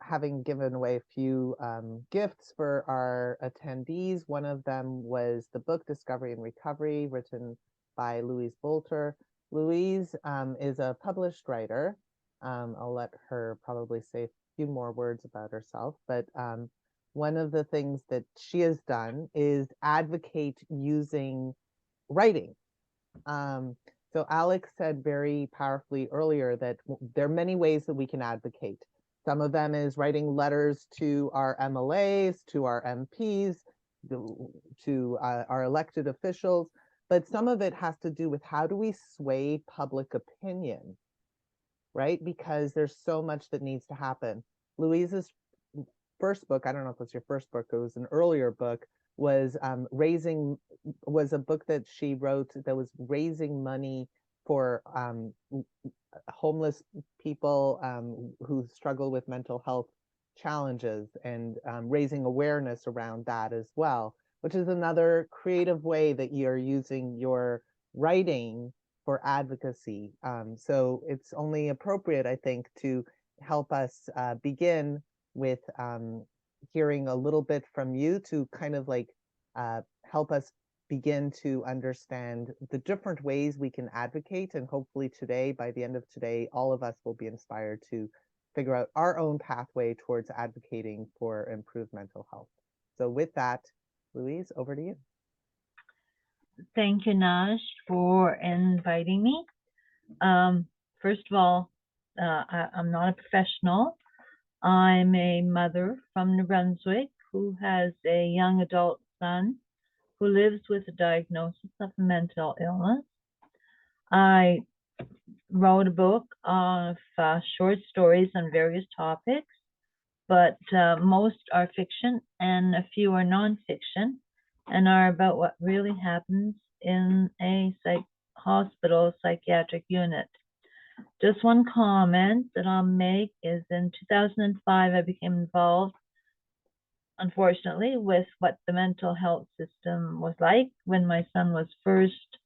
having given away a few gifts for our attendees. One of them was the book Discovery and Recovery, written by Louise Bolter. Louise is a published writer. I'll let her probably say a few more words about herself, but one of the things that she has done is advocate using writing. So Alex said very powerfully earlier that there are many ways that we can advocate. Some of them is writing letters to our MLAs, to our MPs, to our elected officials, but some of it has to do with how do we sway public opinion, right? Because there's so much that needs to happen. Louise's first book, I don't know if it's your first book, it was an earlier book, was was a book that she wrote that was raising money for homeless people who struggle with mental health challenges, and raising awareness around that as well, which is another creative way that you're using your writing for advocacy. So it's only appropriate, I think, to help us begin with hearing a little bit from you to kind of like help us begin to understand the different ways we can advocate. And hopefully today, by the end of today, all of us will be inspired to figure out our own pathway towards advocating for improved mental health. So with that, Louise, over to you. Thank you, Nash, for inviting me. First of all, I'm not a professional. I'm a mother from New Brunswick who has a young adult son who lives with a diagnosis of mental illness. I wrote a book of short stories on various topics, but most are fiction and a few are nonfiction and are about what really happens in a hospital psychiatric unit. Just one comment that I'll make is in 2005, I became involved, unfortunately, with what the mental health system was like when my son was first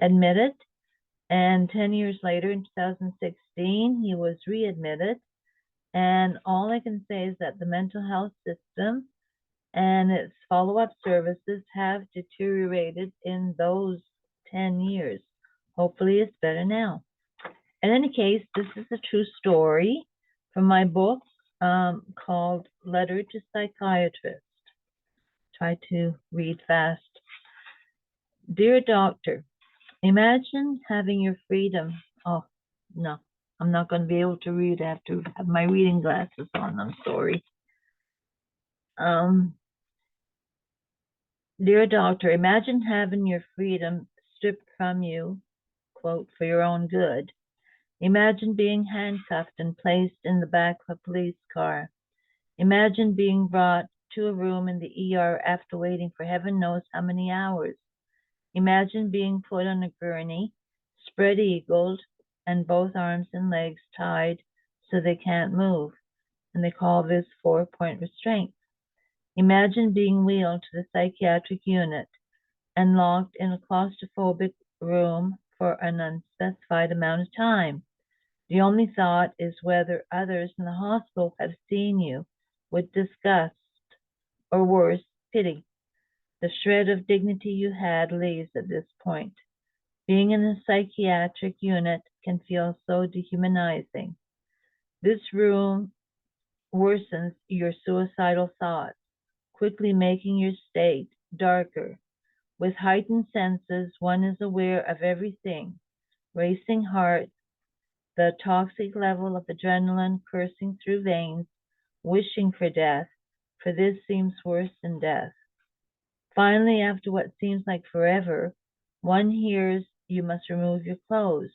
admitted. And 10 years later, in 2016, he was readmitted. And all I can say is that the mental health system and its follow-up services have deteriorated in those 10 years. Hopefully it's better now. In any case, this is a true story from my book called Letter to Psychiatrist. Try to read fast. Dear Doctor, imagine having your freedom. Oh, no, I'm not going to be able to read. I have to have my reading glasses on. I'm sorry. Dear Doctor, imagine having your freedom stripped from you, quote, for your own good. Imagine being handcuffed and placed in the back of a police car. Imagine being brought to a room in the ER after waiting for heaven knows how many hours. Imagine being put on a gurney, spread-eagled, and both arms and legs tied so they can't move, and they call this 4-point restraint. Imagine being wheeled to the psychiatric unit and locked in a claustrophobic room for an unspecified amount of time. The only thought is whether others in the hospital have seen you with disgust, or worse, pity. The shred of dignity you had leaves at this point. Being in a psychiatric unit can feel so dehumanizing. This room worsens your suicidal thoughts, quickly making your state darker. With heightened senses, one is aware of everything: racing heart, the toxic level of adrenaline coursing through veins, wishing for death, for this seems worse than death. Finally, after what seems like forever, one hears you must remove your clothes.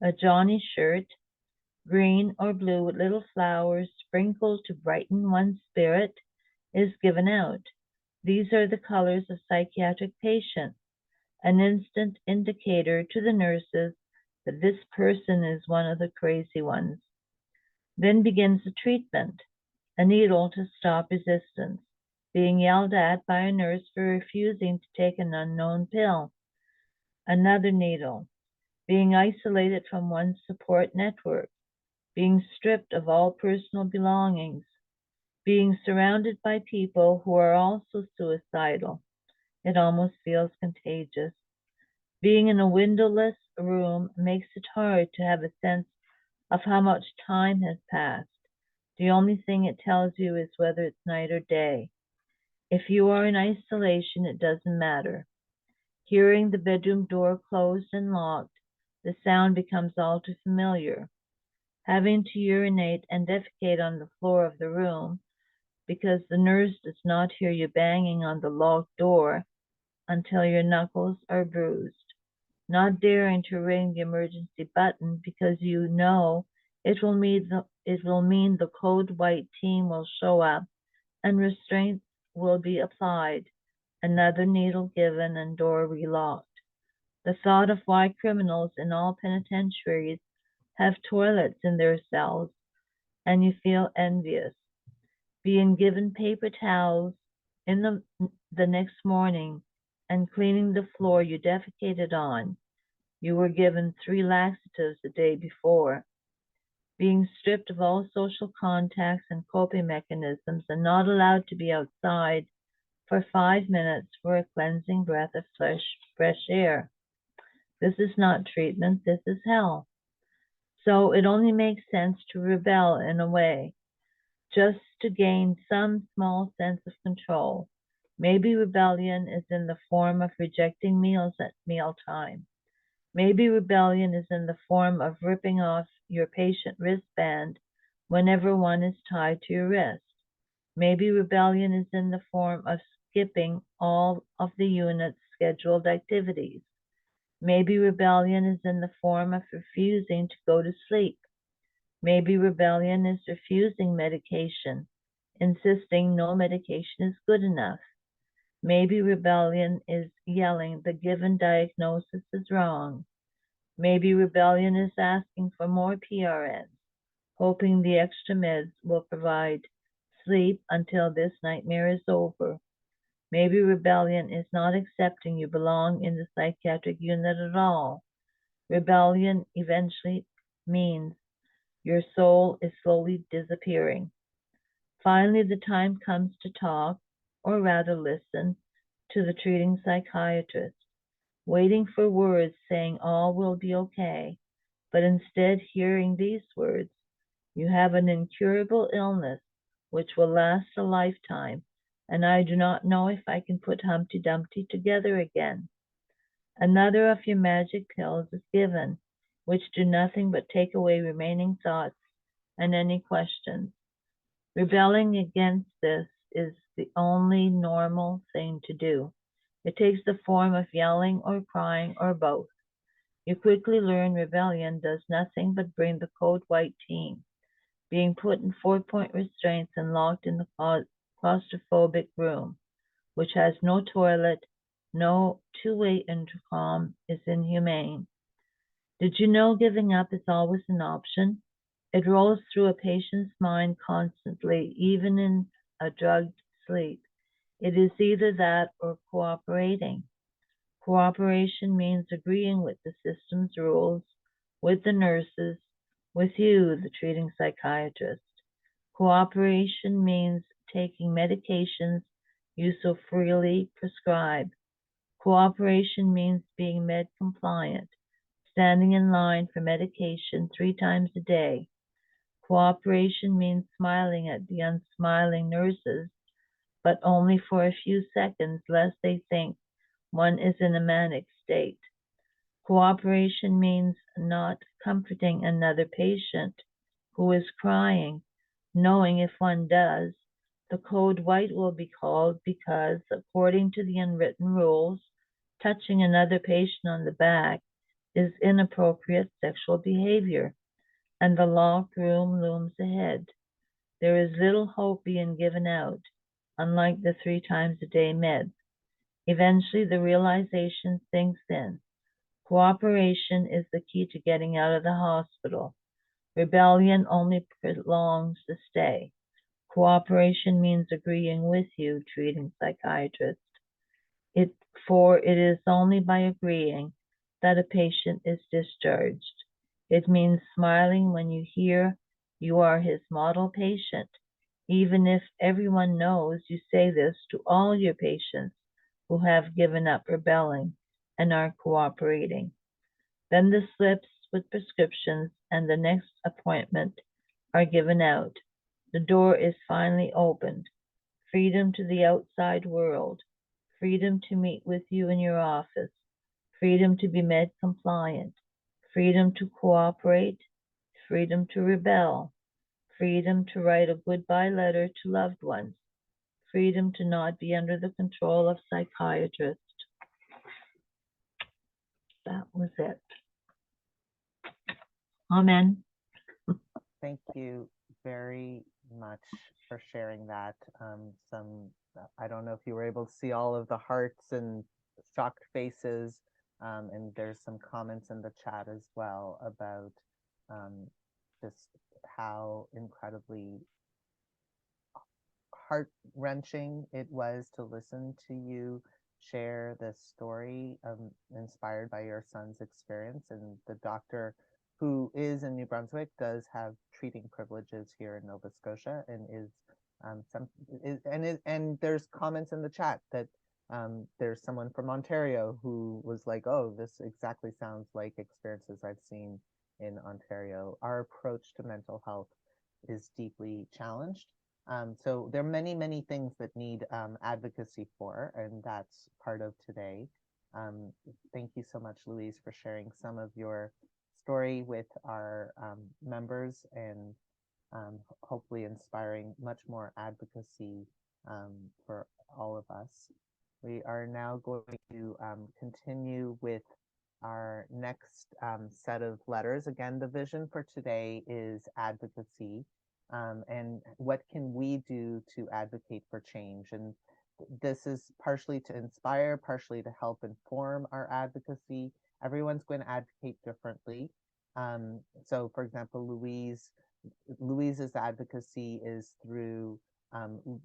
A Johnny shirt, green or blue with little flowers sprinkled to brighten one's spirit, is given out. These are the colors of psychiatric patients, an instant indicator to the nurses that this person is one of the crazy ones. Then begins the treatment, a needle to stop resistance, being yelled at by a nurse for refusing to take an unknown pill. Another needle, being isolated from one's support network, being stripped of all personal belongings, being surrounded by people who are also suicidal. It almost feels contagious. Being in a windowless room makes it hard to have a sense of how much time has passed. The only thing it tells you is whether it's night or day. If you are in isolation, it doesn't matter. Hearing the bedroom door closed and locked, the sound becomes all too familiar. Having to urinate and defecate on the floor of the room because the nurse does not hear you banging on the locked door until your knuckles are bruised. Not daring to ring the emergency button because you know it will mean the code white team will show up and restraints will be applied, another needle given and door relocked. The thought of why criminals in all penitentiaries have toilets in their cells, and you feel envious. Being given paper towels in the next morning and cleaning the floor you defecated on. You were given 3 laxatives the day before. Being stripped of all social contacts and coping mechanisms and not allowed to be outside for 5 minutes for a cleansing breath of fresh air. This is not treatment, this is hell. So it only makes sense to rebel in a way, just to gain some small sense of control. Maybe rebellion is in the form of rejecting meals at mealtime. Maybe rebellion is in the form of ripping off your patient wristband whenever one is tied to your wrist. Maybe rebellion is in the form of skipping all of the unit's scheduled activities. Maybe rebellion is in the form of refusing to go to sleep. Maybe rebellion is refusing medication, insisting no medication is good enough. Maybe rebellion is yelling the given diagnosis is wrong. Maybe rebellion is asking for more PRNs, hoping the extra meds will provide sleep until this nightmare is over. Maybe rebellion is not accepting you belong in the psychiatric unit at all. Rebellion eventually means your soul is slowly disappearing. Finally, the time comes to talk, or rather listen, to the treating psychiatrist, waiting for words saying all will be okay, but instead hearing these words, you have an incurable illness which will last a lifetime, and I do not know if I can put Humpty Dumpty together again. Another of your magic pills is given, which do nothing but take away remaining thoughts and any questions. Rebelling against this is the only normal thing to do. It takes the form of yelling or crying or both. You quickly learn rebellion does nothing but bring the code white team, being put in 4-point restraints and locked in the claustrophobic room, which has no toilet, no two-way intercom, is inhumane. Did you know giving up is always an option? It rolls through a patient's mind constantly, even in a drugged sleep. It is either that or cooperating. Cooperation means agreeing with the system's rules, with the nurses, with you, the treating psychiatrist. Cooperation means taking medications you so freely prescribe. Cooperation means being med compliant, standing in line for medication 3 times a day. Cooperation means smiling at the unsmiling nurses, but only for a few seconds, lest they think one is in a manic state. Cooperation means not comforting another patient who is crying, knowing if one does, the code white will be called because, according to the unwritten rules, touching another patient on the back is inappropriate sexual behavior, and the locked room looms ahead. There is little hope being given out, unlike the 3 times a day meds. Eventually, the realization sinks in. Cooperation is the key to getting out of the hospital. Rebellion only prolongs the stay. Cooperation means agreeing with you, treating psychiatrist. For it is only by agreeing that a patient is discharged. It means smiling when you hear You are his model patient, even if everyone knows you say this to all your patients who have given up rebelling and are cooperating. Then the slips with prescriptions and the next appointment are given out. The door is finally opened. Freedom to the outside world. Freedom to meet with you in your office. Freedom to be med compliant. Freedom to cooperate. Freedom to rebel. Freedom to write a goodbye letter to loved ones. Freedom to not be under the control of psychiatrists. That was it. Amen. Thank you very much for sharing that. I don't know if you were able to see all of the hearts and shocked faces, and there's some comments in the chat as well about just how incredibly heart-wrenching it was to listen to you share this story, inspired by your son's experience. And the doctor who is in New Brunswick does have treating privileges here in Nova Scotia, and and there's comments in the chat that there's someone from Ontario who was like, oh, this exactly sounds like experiences I've seen in Ontario. Our approach to mental health is deeply challenged. So there are many, many things that need advocacy for, and that's part of today. Thank you so much, Louise, for sharing some of your story with our members, and hopefully inspiring much more advocacy for all of us. We are now going to continue with our next set of letters. Again, the vision for today is advocacy. And what can we do to advocate for change? And this is partially to inspire, partially to help inform our advocacy. Everyone's going to advocate differently. So, for example, Louise's advocacy is through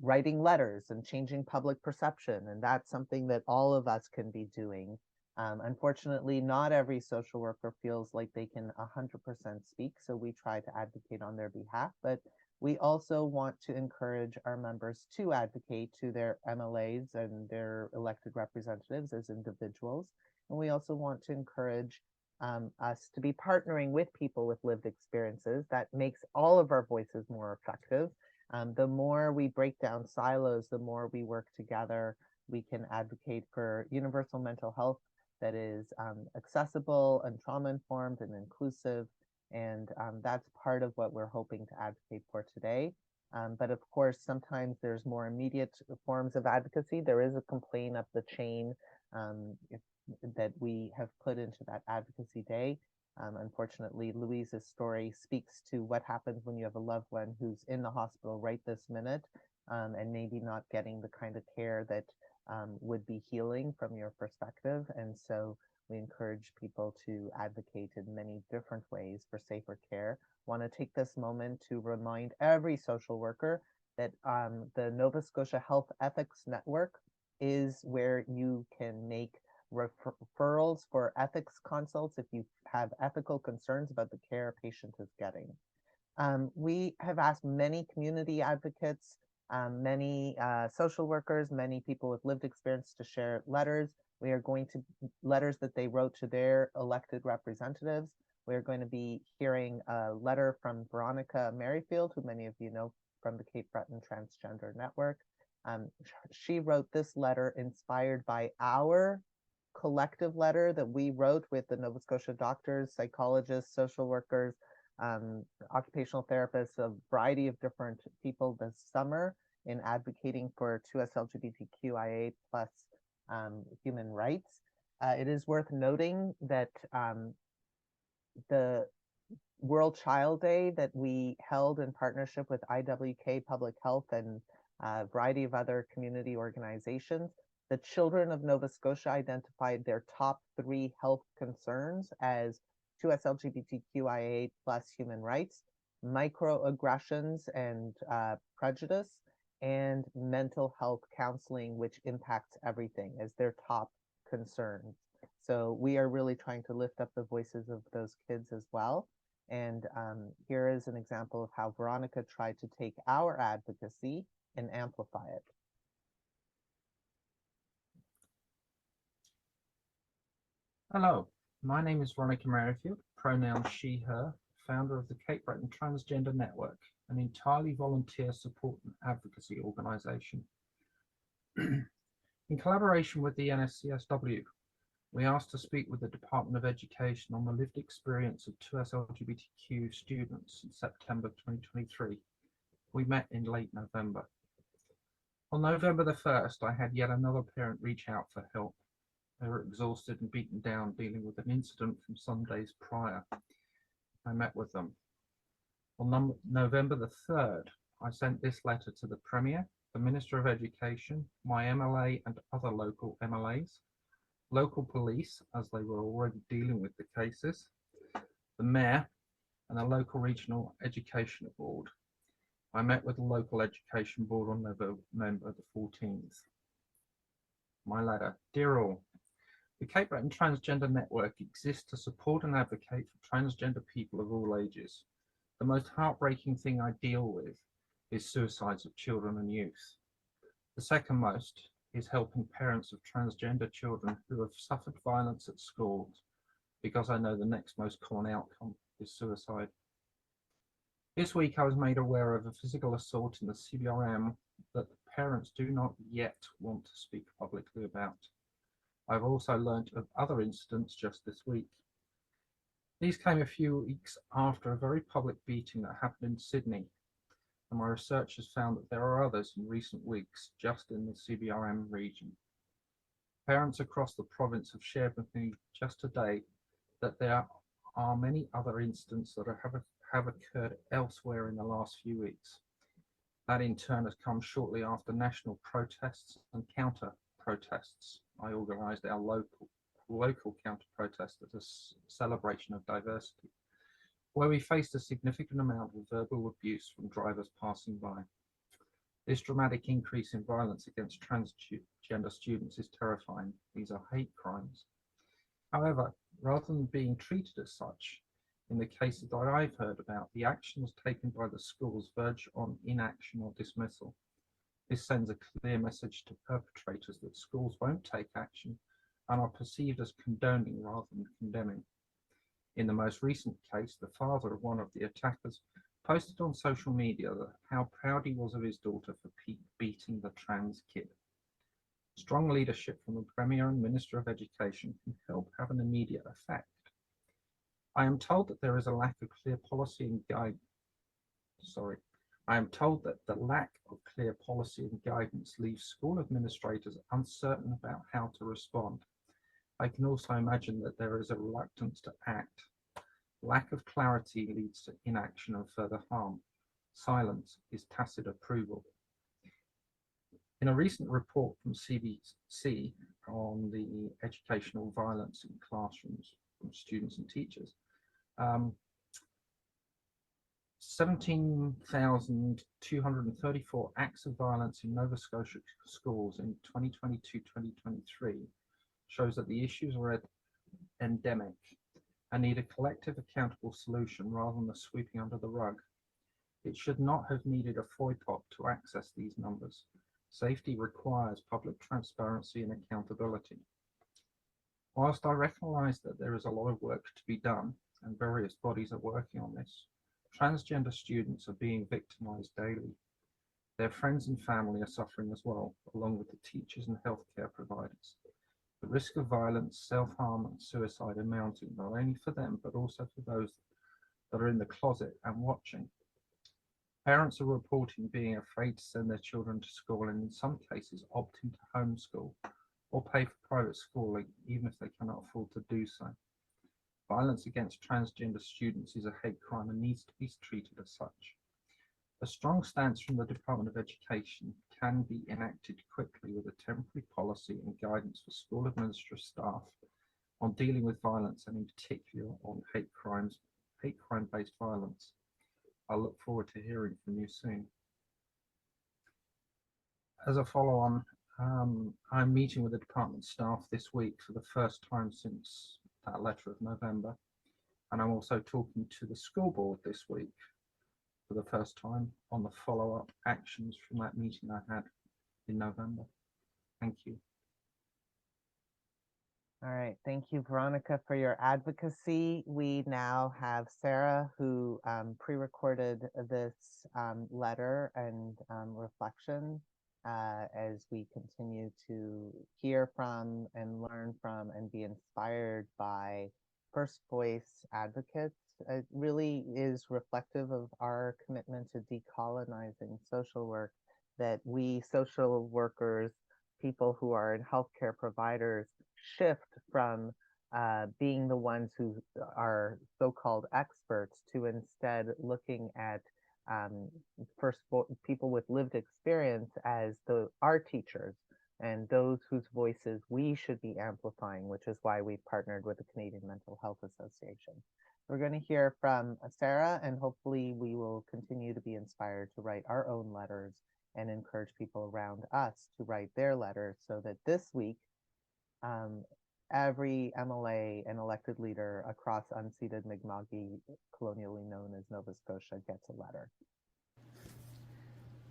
writing letters and changing public perception, and that's something that all of us can be doing. Unfortunately, not every social worker feels like they can 100% speak, so we try to advocate on their behalf, but we also want to encourage our members to advocate to their MLAs and their elected representatives as individuals. And we also want to encourage us to be partnering with people with lived experiences. That makes all of our voices more effective. The more we break down silos, the more we work together, we can advocate for universal mental health that is accessible and trauma-informed and inclusive. And that's part of what we're hoping to advocate for today. But of course, sometimes there's more immediate forms of advocacy. There is a complaint up the chain that we have put into that advocacy day. Unfortunately, Louise's story speaks to what happens when you have a loved one who's in the hospital right this minute, and maybe not getting the kind of care that would be healing from your perspective. And so we encourage people to advocate in many different ways for safer care. Want to take this moment to remind every social worker that the Nova Scotia Health Ethics Network is where you can make referrals for ethics consults if you have ethical concerns about the care a patient is getting. We have asked many community advocates, many social workers, many people with lived experience to share letters. We are going to letters that they wrote to their elected representatives. We're going to be hearing a letter from Veronica Merrifield, who many of you know from the Cape Breton Transgender Network. She wrote this letter inspired by our collective letter that we wrote with the Nova Scotia doctors, psychologists, social workers, occupational therapists, a variety of different people this summer in advocating for 2S LGBTQIA plus human rights. It is worth noting that the World Child Day that we held in partnership with IWK Public Health and a variety of other community organizations, the children of Nova Scotia identified their top 3 health concerns as 2S LGBTQIA plus human rights, microaggressions and prejudice, and mental health counseling, which impacts everything, as their top concerns. So we are really trying to lift up the voices of those kids as well. And here is an example of how Veronica tried to take our advocacy and amplify it. Hello, my name is Veronica Merrifield, pronoun she, her, founder of the Cape Breton Transgender Network, an entirely volunteer support and advocacy organisation. In collaboration with the NSCSW, we asked to speak with the Department of Education on the lived experience of 2S LGBTQ students in September 2023. We met in late November. On November the 1st, I had yet another parent reach out for help. They were exhausted and beaten down dealing with an incident from some days prior. I met with them. On November the 3rd, I sent this letter to the Premier, the Minister of Education, my MLA and other local MLAs, local police, as they were already dealing with the cases, the Mayor, and the local regional education board. I met with the local education board on November the 14th. My letter, dear all, the Cape Breton Transgender Network exists to support and advocate for transgender people of all ages. The most heartbreaking thing I deal with is suicides of children and youth. The second most is helping parents of transgender children who have suffered violence at schools, because I know the next most common outcome is suicide. This week I was made aware of a physical assault in the CBRM that the parents do not yet want to speak publicly about. I've also learnt of other incidents just this week. These came a few weeks after a very public beating that happened in Sydney, and my research has found that there are others in recent weeks just in the CBRM region. Parents across the province have shared with me just today that there are many other incidents that have occurred elsewhere in the last few weeks. That in turn has come shortly after national protests and counter-protests. I organised our local counter-protest at a celebration of diversity, where we faced a significant amount of verbal abuse from drivers passing by. This dramatic increase in violence against transgender students is terrifying. These are hate crimes. However, rather than being treated as such, in the cases that I've heard about, the actions taken by the schools verge on inaction or dismissal. This sends a clear message to perpetrators that schools won't take action and are perceived as condoning rather than condemning. In the most recent case, the father of one of the attackers posted on social media how proud he was of his daughter for beating the trans kid. Strong leadership from the Premier and Minister of Education can help have an immediate effect. I am told that there is a lack of clear policy and I am told that the lack of clear policy and guidance leaves school administrators uncertain about how to respond. I can also imagine that there is a reluctance to act. Lack of clarity leads to inaction and further harm. Silence is tacit approval. In a recent report from CBC on the educational violence in classrooms from students and teachers, 17,234 acts of violence in Nova Scotia schools in 2022-2023 shows that the issues are endemic and need a collective accountable solution rather than a sweeping under the rug. It should not have needed a FOIPOP to access these numbers. Safety requires public transparency and accountability. Whilst I recognise that there is a lot of work to be done and various bodies are working on this, transgender students are being victimised daily. Their friends and family are suffering as well, along with the teachers and healthcare providers. The risk of violence, self-harm and suicide are mounting, not only for them, but also for those that are in the closet and watching. Parents are reporting being afraid to send their children to school and in some cases opting to homeschool or pay for private schooling, even if they cannot afford to do so. Violence against transgender students is a hate crime and needs to be treated as such. A strong stance from the Department of Education can be enacted quickly with a temporary policy and guidance for school administrative staff on dealing with violence and in particular on hate crime-based violence. I look forward to hearing from you soon. As a follow-on, I'm meeting with the department staff this week for the first time since that letter of November. And I'm also talking to the school board this week for the first time on the follow-up actions from that meeting I had in November. Thank you. All right, thank you, Veronica, for your advocacy. We now have Sarah, who pre-recorded this letter and reflection as we continue to hear from and learn from and be inspired by first voice advocates. It really is reflective of our commitment to decolonizing social work, that we social workers, people who are in healthcare providers, shift from being the ones who are so-called experts to instead looking at people with lived experience as our teachers and those whose voices we should be amplifying, which is why we partnered with the Canadian Mental Health Association. We're going to hear from Sarah, and hopefully we will continue to be inspired to write our own letters and encourage people around us to write their letters, so that this week every MLA and elected leader across unceded Mi'kmaq, colonially known as Nova Scotia, gets a letter.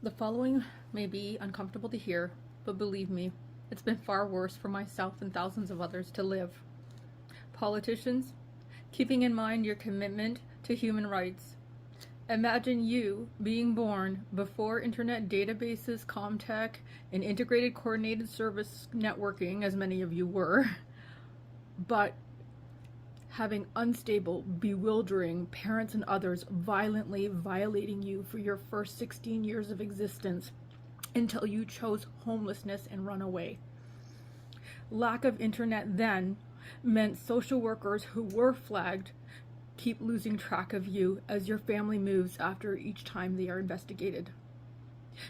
The following may be uncomfortable to hear, but believe me, it's been far worse for myself and thousands of others to live. Politicians, keeping in mind your commitment to human rights, imagine you being born before internet databases, Comtech, and integrated coordinated service networking, as many of you were, but having unstable, bewildering parents and others violently violating you for your first 16 years of existence until you chose homelessness and run away. Lack of internet then meant social workers who were flagged keep losing track of you as your family moves after each time they are investigated.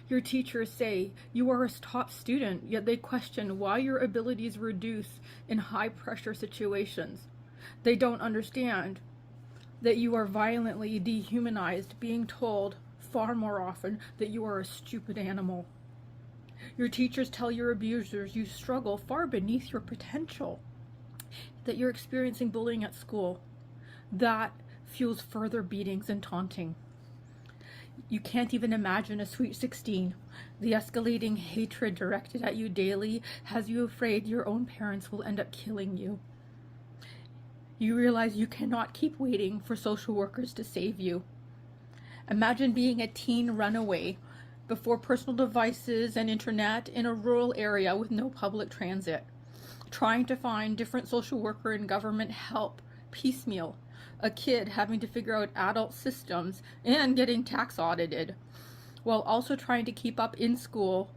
Your teachers say you are a top student, yet they question why your abilities reduce in high-pressure situations. They don't understand that you are violently dehumanized, being told far more often that you are a stupid animal. Your teachers tell your abusers you struggle far beneath your potential, that you're experiencing bullying at school. That fuels further beatings and taunting. You can't even imagine a sweet 16. The escalating hatred directed at you daily has you afraid your own parents will end up killing you. You realize you cannot keep waiting for social workers to save you. Imagine being a teen runaway before personal devices and internet in a rural area with no public transit, trying to find different social worker and government help piecemeal, a kid having to figure out adult systems and getting tax audited, while also trying to keep up in school,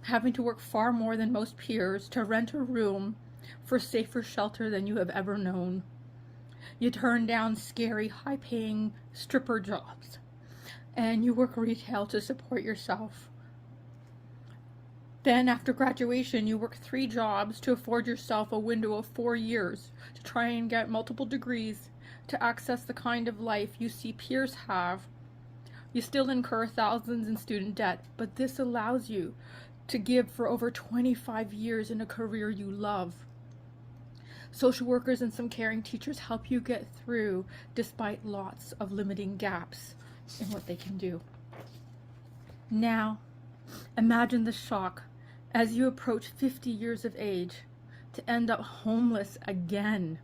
having to work far more than most peers to rent a room for safer shelter than you have ever known. You turn down scary, high-paying stripper jobs, and you work retail to support yourself. Then, after graduation, you work 3 jobs to afford yourself a window of 4 years to try and get multiple degrees to access the kind of life you see peers have. You still incur thousands in student debt, but this allows you to give for over 25 years in a career you love. Social workers and some caring teachers help you get through despite lots of limiting gaps in what they can do. Now, imagine the shock as you approach 50 years of age to end up homeless again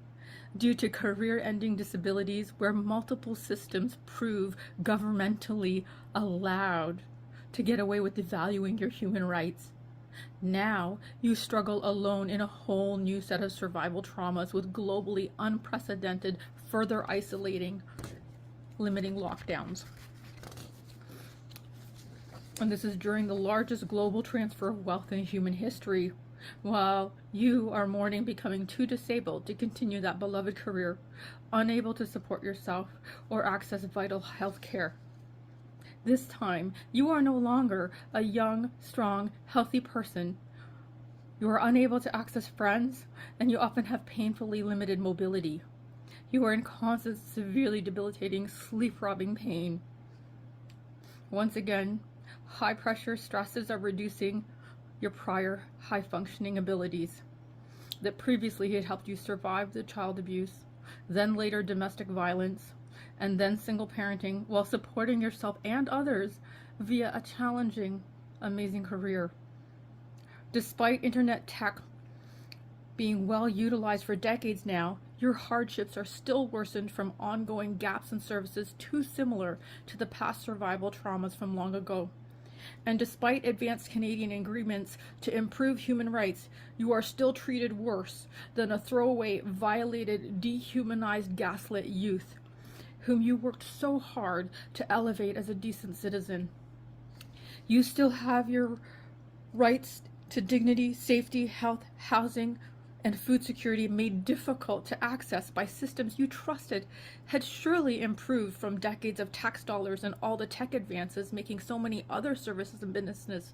due to career-ending disabilities where multiple systems prove governmentally allowed to get away with devaluing your human rights. Now you struggle alone in a whole new set of survival traumas with globally unprecedented, further isolating, limiting lockdowns. And this is during the largest global transfer of wealth in human history, while you are mourning becoming too disabled to continue that beloved career, unable to support yourself or access vital health care. This time, you are no longer a young, strong, healthy person. You are unable to access friends, and you often have painfully limited mobility. You are in constant, severely debilitating, sleep-robbing pain. Once again, high-pressure stresses are reducing your prior high-functioning abilities that previously had helped you survive the child abuse then later domestic violence, and then single parenting while supporting yourself and others via a challenging, amazing career. Despite internet tech being well utilized for decades now, your hardships are still worsened from ongoing gaps in services too similar to the past survival traumas from long ago. And despite advanced Canadian agreements to improve human rights, you are still treated worse than a throwaway, violated, dehumanized, gaslit youth, whom you worked so hard to elevate as a decent citizen. You still have your rights to dignity, safety, health, housing, and food security made difficult to access by systems you trusted had surely improved from decades of tax dollars and all the tech advances, making so many other services and businesses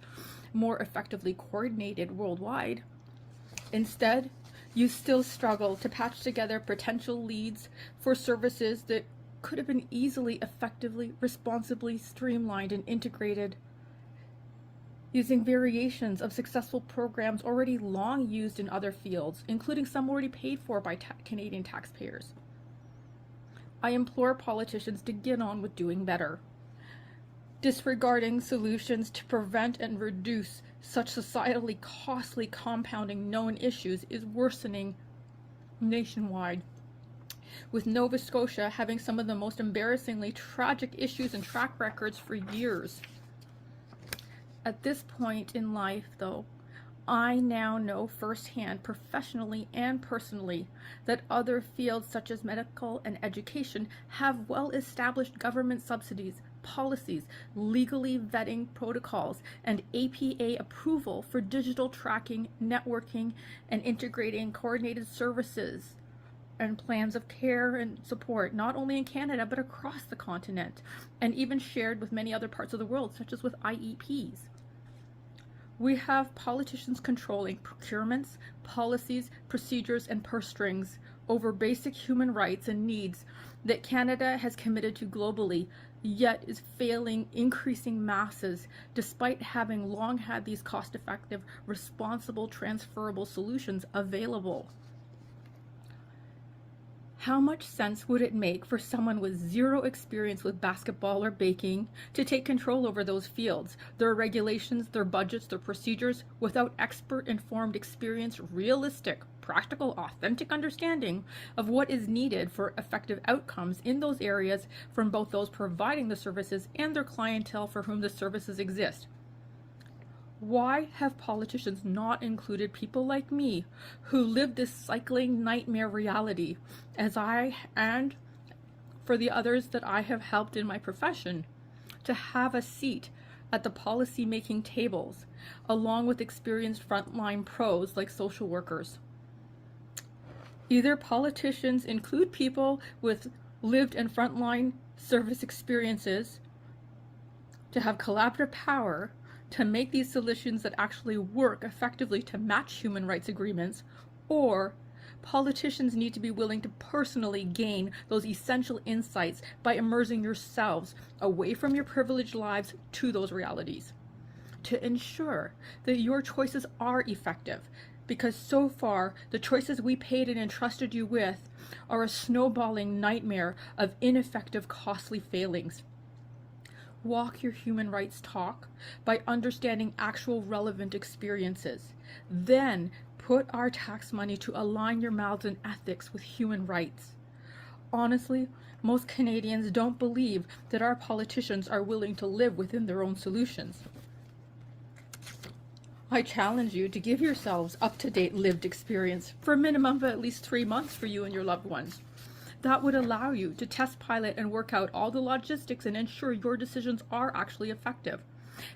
more effectively coordinated worldwide. Instead, you still struggle to patch together potential leads for services that could have been easily, effectively, responsibly streamlined and integrated using variations of successful programs already long used in other fields, including some already paid for by Canadian taxpayers. I implore politicians to get on with doing better. Disregarding solutions to prevent and reduce such societally costly compounding known issues is worsening nationwide, with Nova Scotia having some of the most embarrassingly tragic issues and track records for years. At this point in life, though, I now know firsthand, professionally and personally, that other fields such as medical and education have well-established government subsidies, policies, legally vetting protocols, and APA approval for digital tracking, networking, and integrating coordinated services and plans of care and support, not only in Canada, but across the continent, and even shared with many other parts of the world, such as with IEPs. We have politicians controlling procurements, policies, procedures, and purse strings over basic human rights and needs that Canada has committed to globally, yet is failing increasing masses despite having long had these cost-effective, responsible, transferable solutions available. How much sense would it make for someone with zero experience with basketball or baking to take control over those fields, their regulations, their budgets, their procedures, without expert, informed, experienced, realistic, practical, authentic understanding of what is needed for effective outcomes in those areas from both those providing the services and their clientele for whom the services exist? Why have politicians not included people like me who live this cycling nightmare reality as I and for the others that I have helped in my profession to have a seat at the policy-making tables along with experienced frontline pros like social workers? Either politicians include people with lived and frontline service experiences to have collaborative power to make these solutions that actually work effectively to match human rights agreements, or politicians need to be willing to personally gain those essential insights by immersing yourselves away from your privileged lives to those realities, to ensure that your choices are effective, because so far the choices we paid and entrusted you with are a snowballing nightmare of ineffective, costly failings. Walk your human rights talk by understanding actual relevant experiences. Then put our tax money to align your mouths and ethics with human rights. Honestly, most Canadians don't believe that our politicians are willing to live within their own solutions. I challenge you to give yourselves up-to-date lived experience for a minimum of at least 3 months for you and your loved ones. That would allow you to test pilot and work out all the logistics and ensure your decisions are actually effective.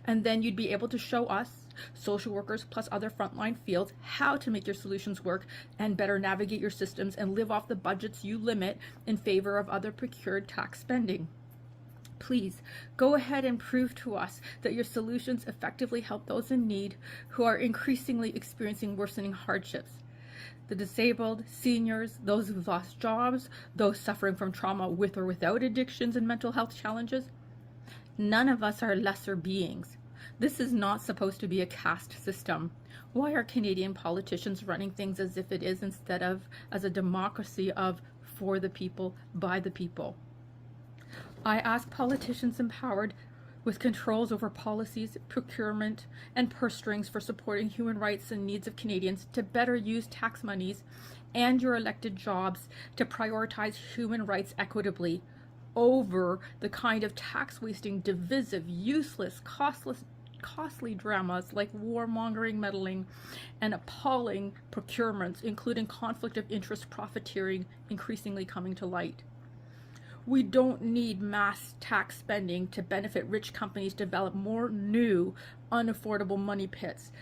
And then you'd be able to show us, social workers plus other frontline fields, how to make your solutions work and better navigate your systems and live off the budgets you limit in favor of other procured tax spending. Please go ahead and prove to us that your solutions effectively help those in need who are increasingly experiencing worsening hardships. The disabled, seniors, those who've lost jobs, those suffering from trauma with or without addictions and mental health challenges. None of us are lesser beings. This is not supposed to be a caste system. Why are Canadian politicians running things as if it is instead of as a democracy of for the people, by the people. I ask politicians empowered with controls over policies, procurement, and purse strings for supporting human rights and needs of Canadians to better use tax monies and your elected jobs to prioritize human rights equitably over the kind of tax-wasting, divisive, useless, costly dramas like warmongering, meddling, and appalling procurements, including conflict of interest profiteering, increasingly coming to light. We don't need mass tax spending to benefit rich companies develop more new, unaffordable money pits.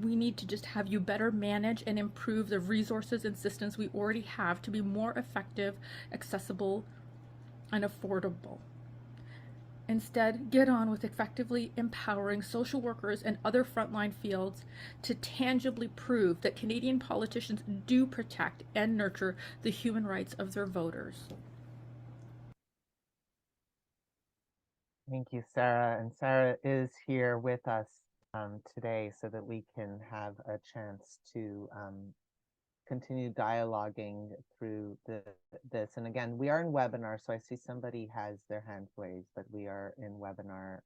We need to just have you better manage and improve the resources and systems we already have to be more effective, accessible, and affordable. Instead, get on with effectively empowering social workers and other frontline fields to tangibly prove that Canadian politicians do protect and nurture the human rights of their voters. Thank you, Sarah. And Sarah is here with us today so that we can have a chance to continue dialoguing through this. And again, we are in webinar, so I see somebody has their hand raised, but we are in webinar.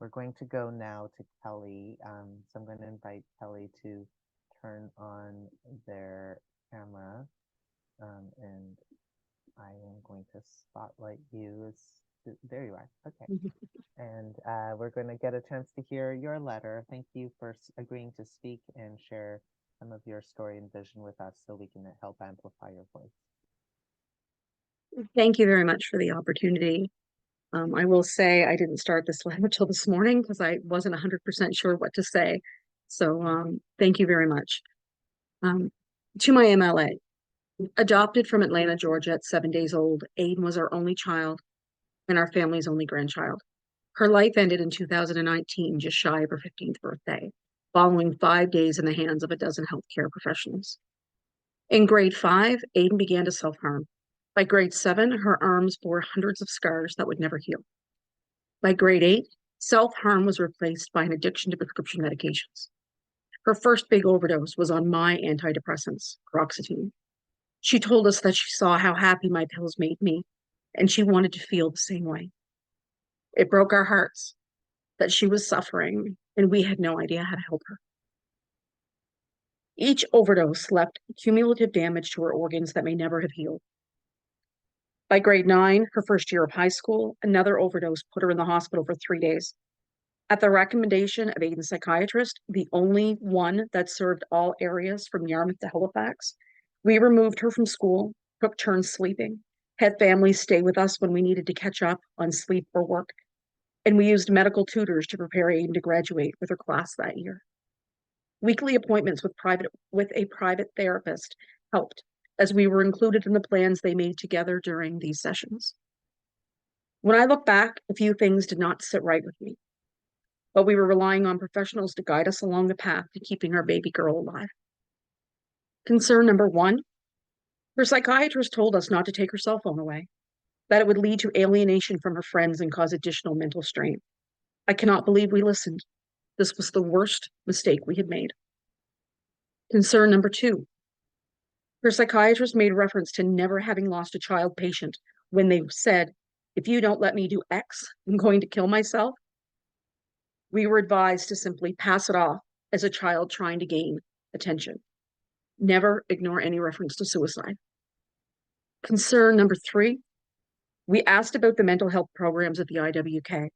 We're going to go now to Kelly. So I'm going to invite Kelly to turn on their camera. And I am going to spotlight you. There you are. Okay. And we're going to get a chance to hear your letter. Thank you for agreeing to speak and share some of your story and vision with us so we can help amplify your voice. Thank you very much for the opportunity. I will say I didn't start this letter until this morning because I wasn't 100% sure what to say. So thank you very much. To my MLA, adopted from Atlanta, Georgia at 7 days old, Aiden was our only child and our family's only grandchild. Her life ended in 2019, just shy of her 15th birthday, following 5 days in the hands of a dozen healthcare professionals. In grade 5, Aiden began to self-harm. By grade 7, her arms bore hundreds of scars that would never heal. By grade 8, self-harm was replaced by an addiction to prescription medications. Her first big overdose was on my antidepressants, paroxetine. She told us that she saw how happy my pills made me, and she wanted to feel the same way. It broke our hearts that she was suffering, and we had no idea how to help her. Each overdose left cumulative damage to her organs that may never have healed. By grade 9, her first year of high school, another overdose put her in the hospital for 3 days. At the recommendation of Aiden's psychiatrist, the only one that served all areas from Yarmouth to Halifax, we removed her from school, took turns sleeping, had families stay with us when we needed to catch up on sleep or work, and we used medical tutors to prepare Aiden to graduate with her class that year. Weekly appointments with a private therapist helped, as we were included in the plans they made together during these sessions. When I look back, a few things did not sit right with me, but we were relying on professionals to guide us along the path to keeping our baby girl alive. Concern number 1, her psychiatrist told us not to take her cell phone away, that it would lead to alienation from her friends and cause additional mental strain. I cannot believe we listened. This was the worst mistake we had made. Concern number 2, her psychiatrist made reference to never having lost a child patient when they said, if you don't let me do X, I'm going to kill myself. We were advised to simply pass it off as a child trying to gain attention. Never ignore any reference to suicide. Concern number 3, we asked about the mental health programs at the IWK.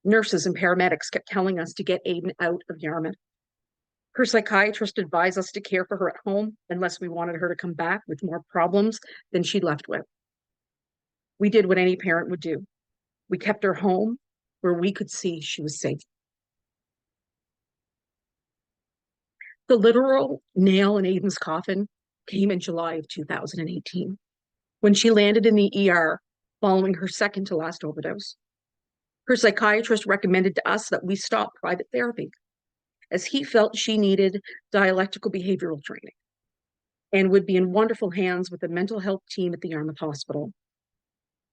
Nurses and paramedics kept telling us to get Aiden out of Yarmouth. Her psychiatrist advised us to care for her at home unless we wanted her to come back with more problems than she left with. We did what any parent would do. We kept her home where we could see she was safe. The literal nail in Aiden's coffin came in July of 2018, when she landed in the ER following her second to last overdose. Her psychiatrist recommended to us that we stop private therapy, as he felt she needed dialectical behavioral training and would be in wonderful hands with the mental health team at the Yarmouth Hospital.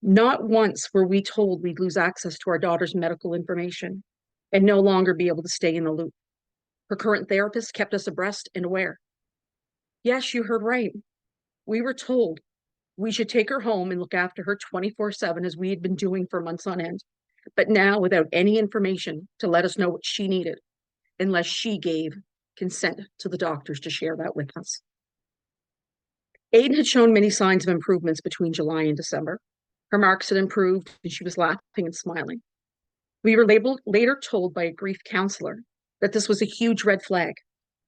Not once were we told we'd lose access to our daughter's medical information and no longer be able to stay in the loop. Her current therapist kept us abreast and aware. Yes, you heard right. We were told We should take her home and look after her 24/7 as we had been doing for months on end, but now without any information to let us know what she needed, unless she gave consent to the doctors to share that with us. Aiden had shown many signs of improvements between July and December. Her marks had improved and she was laughing and smiling. We were later told by a grief counselor that this was a huge red flag,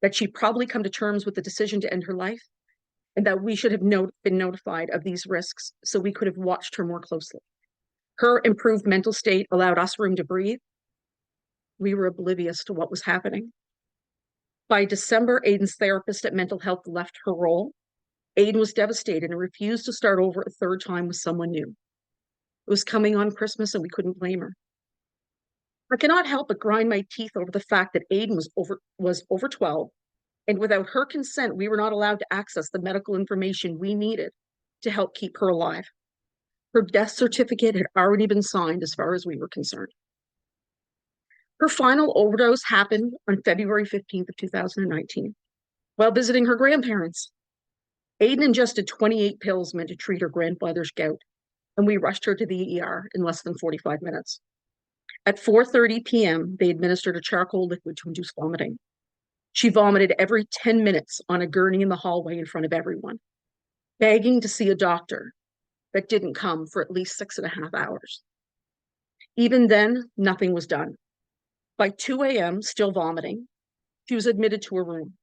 that she'd probably come to terms with the decision to end her life, and that we should have been notified of these risks so we could have watched her more closely. Her improved mental state allowed us room to breathe. We were oblivious to what was happening. By December, Aiden's therapist at mental health left her role. Aiden was devastated and refused to start over a third time with someone new. It was coming on Christmas and we couldn't blame her. I cannot help but grind my teeth over the fact that Aiden was over 12, and without her consent, we were not allowed to access the medical information we needed to help keep her alive. Her death certificate had already been signed as far as we were concerned. Her final overdose happened on February 15th of 2019 while visiting her grandparents. Aiden ingested 28 pills meant to treat her grandfather's gout, and we rushed her to the ER in less than 45 minutes. At 4:30 p.m., they administered a charcoal liquid to induce vomiting. She vomited every 10 minutes on a gurney in the hallway in front of everyone, begging to see a doctor that didn't come for at least 6.5 hours. Even then, nothing was done. By 2 a.m., still vomiting, she was admitted to her room.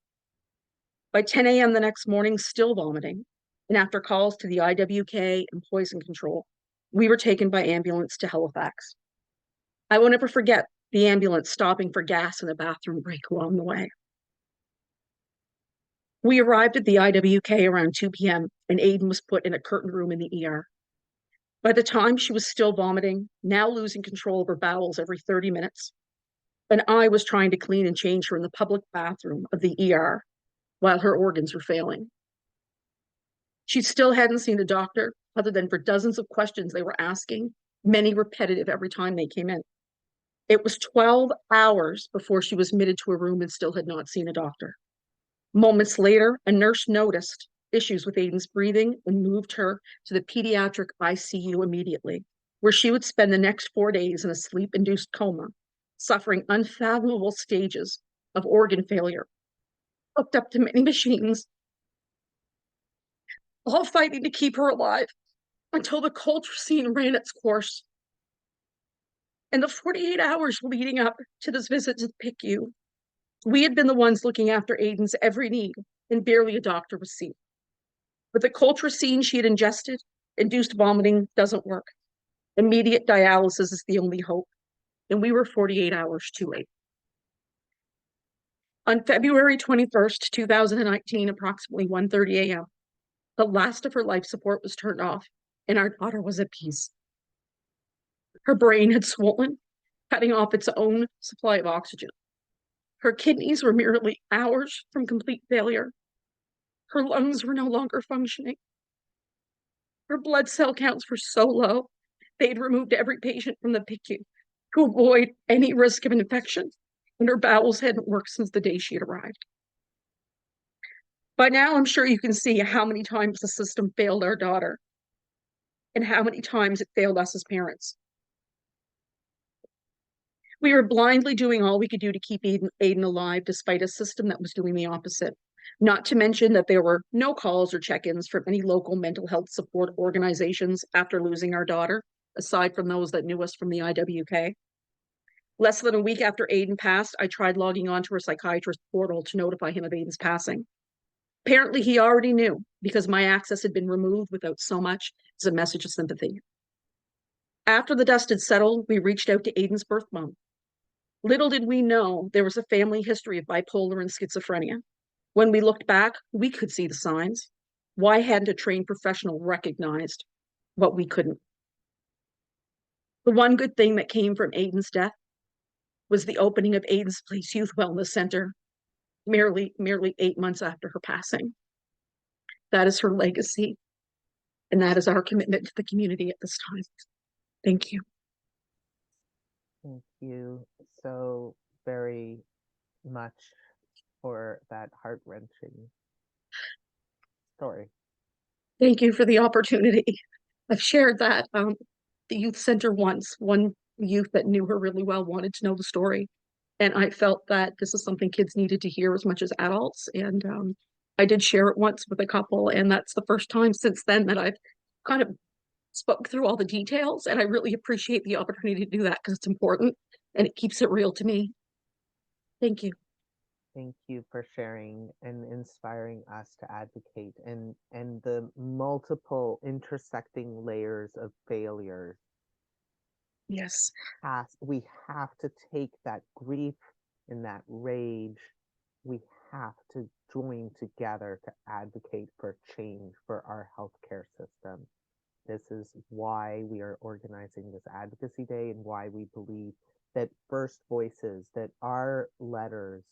By 10 a.m. the next morning, still vomiting, and after calls to the IWK and poison control, we were taken by ambulance to Halifax. I will never forget the ambulance stopping for gas in a bathroom break along the way. We arrived at the IWK around 2 p.m., and Aiden was put in a curtained room in the ER. By the time she was still vomiting, now losing control of her bowels every 30 minutes, and I was trying to clean and change her in the public bathroom of the ER while her organs were failing. She still hadn't seen a doctor other than for dozens of questions they were asking, many repetitive every time they came in. It was 12 hours before she was admitted to a room and still had not seen a doctor. Moments later, a nurse noticed issues with Aiden's breathing and moved her to the pediatric ICU immediately, where she would spend the next 4 days in a sleep-induced coma, suffering unfathomable stages of organ failure, hooked up to many machines, all fighting to keep her alive until the coltrane ran its course. In the 48 hours leading up to this visit to the PICU, we had been the ones looking after Aiden's every need, and barely a doctor was seen. With the coltrane she had ingested, induced vomiting doesn't work. Immediate dialysis is the only hope, and we were 48 hours too late. On February 21st, 2019, approximately 1:30 a.m., the last of her life support was turned off, and our daughter was at peace. Her brain had swollen, cutting off its own supply of oxygen. Her kidneys were merely hours from complete failure. Her lungs were no longer functioning. Her blood cell counts were so low, they'd removed every patient from the PICU to avoid any risk of infection, and her bowels hadn't worked since the day she had arrived. By now, I'm sure you can see how many times the system failed our daughter and how many times it failed us as parents. We were blindly doing all we could do to keep Aiden alive, despite a system that was doing the opposite. Not to mention that there were no calls or check-ins from any local mental health support organizations after losing our daughter, aside from those that knew us from the IWK. Less than a week after Aiden passed, I tried logging onto her psychiatrist portal to notify him of Aiden's passing. Apparently, he already knew because my access had been removed without so much as a message of sympathy. After the dust had settled, we reached out to Aiden's birth mom. Little did we know there was a family history of bipolar and schizophrenia. When we looked back, we could see the signs. Why hadn't a trained professional recognized what we couldn't? The one good thing that came from Aiden's death was the opening of Aiden's Place Youth Wellness Center merely 8 months after her passing. That is her legacy, and that is our commitment to the community at this time. Thank you. Thank you so very much for that heart-wrenching story. Thank you for the opportunity. I've shared that the youth center once, one youth that knew her really well wanted to know the story. And I felt that this is something kids needed to hear as much as adults. And I did share it once with a couple, and that's the first time since then that I've kind of spoke through all the details. And I really appreciate the opportunity to do that because it's important and it keeps it real to me. Thank you. Thank you for sharing and inspiring us to advocate and the multiple intersecting layers of failures. Yes. We have to take that grief and that rage. We have to join together to advocate for change for our healthcare system. This is why we are organizing this Advocacy Day and why we believe that first voices, that our letters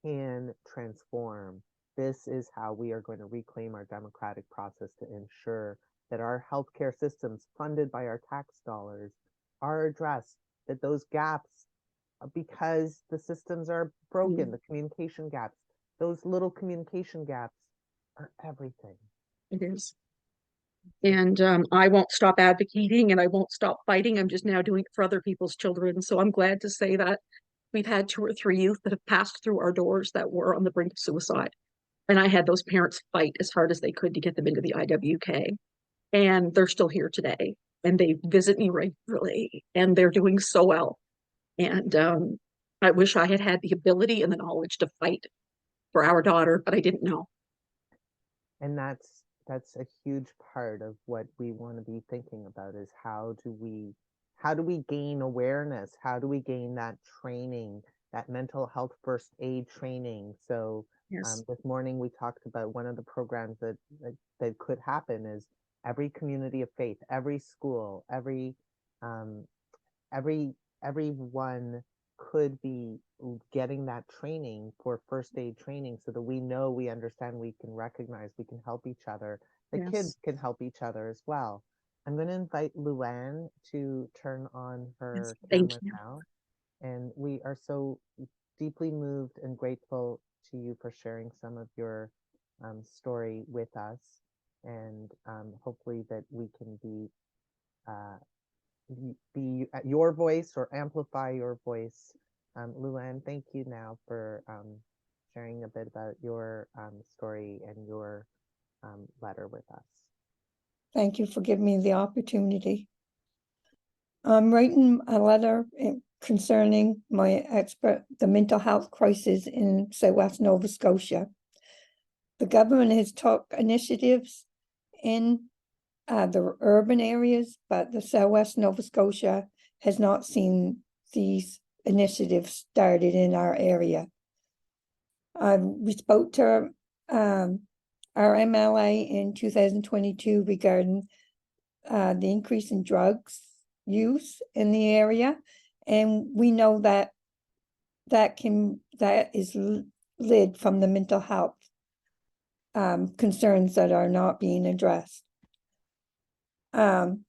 can transform. This is how we are going to reclaim our democratic process to ensure that our healthcare systems funded by our tax dollars are addressed, that those gaps, because the systems are broken, the communication gaps, those little communication gaps are everything. It is. And I won't stop advocating and I won't stop fighting. I'm just now doing it for other people's children. So I'm glad to say that we've had 2 or 3 youth that have passed through our doors that were on the brink of suicide. And I had those parents fight as hard as they could to get them into the IWK. And they're still here today. And they visit me regularly and they're doing so well. And I wish I had had the ability and the knowledge to fight for our daughter, but I didn't know. And that's a huge part of what we want to be thinking about is how do we gain awareness? How do we gain that training, that mental health first aid training? So Yes. this morning we talked about one of the programs that could happen is every community of faith, every school, everyone could be getting that training for first aid training so that we know, we understand, we can recognize, we can help each other. The kids can help each other as well. I'm going to invite Luann to turn on her camera now. And we are so deeply moved and grateful to you for sharing some of your story with us. And hopefully that we can be your voice or amplify your voice. Luann, thank you now for sharing a bit about your story and your letter with us. Thank you for giving me the opportunity. I'm writing a letter concerning the mental health crisis in Southwest Nova Scotia. The government has took initiatives in the urban areas, but the Southwest Nova Scotia has not seen these initiatives started in our area. We spoke to our MLA in 2022 regarding the increase in drugs use in the area, and we know that is led from the mental health concerns that are not being addressed. In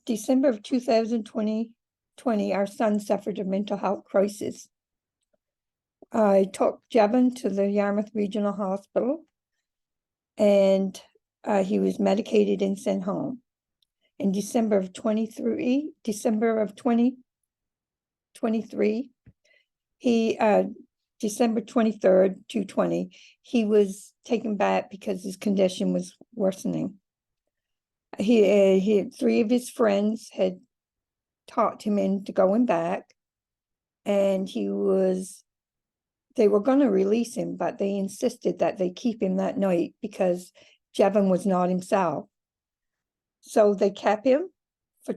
December of 2020, our son suffered a mental health crisis. I took Jevon to the Yarmouth Regional Hospital, and he was medicated and sent home. In December of 2023, December 23rd, 2020, he was taken back because his condition was worsening. He had 3 of his friends had talked him into going back, and they were going to release him, but they insisted that they keep him that night because Jevon was not himself. So they kept him for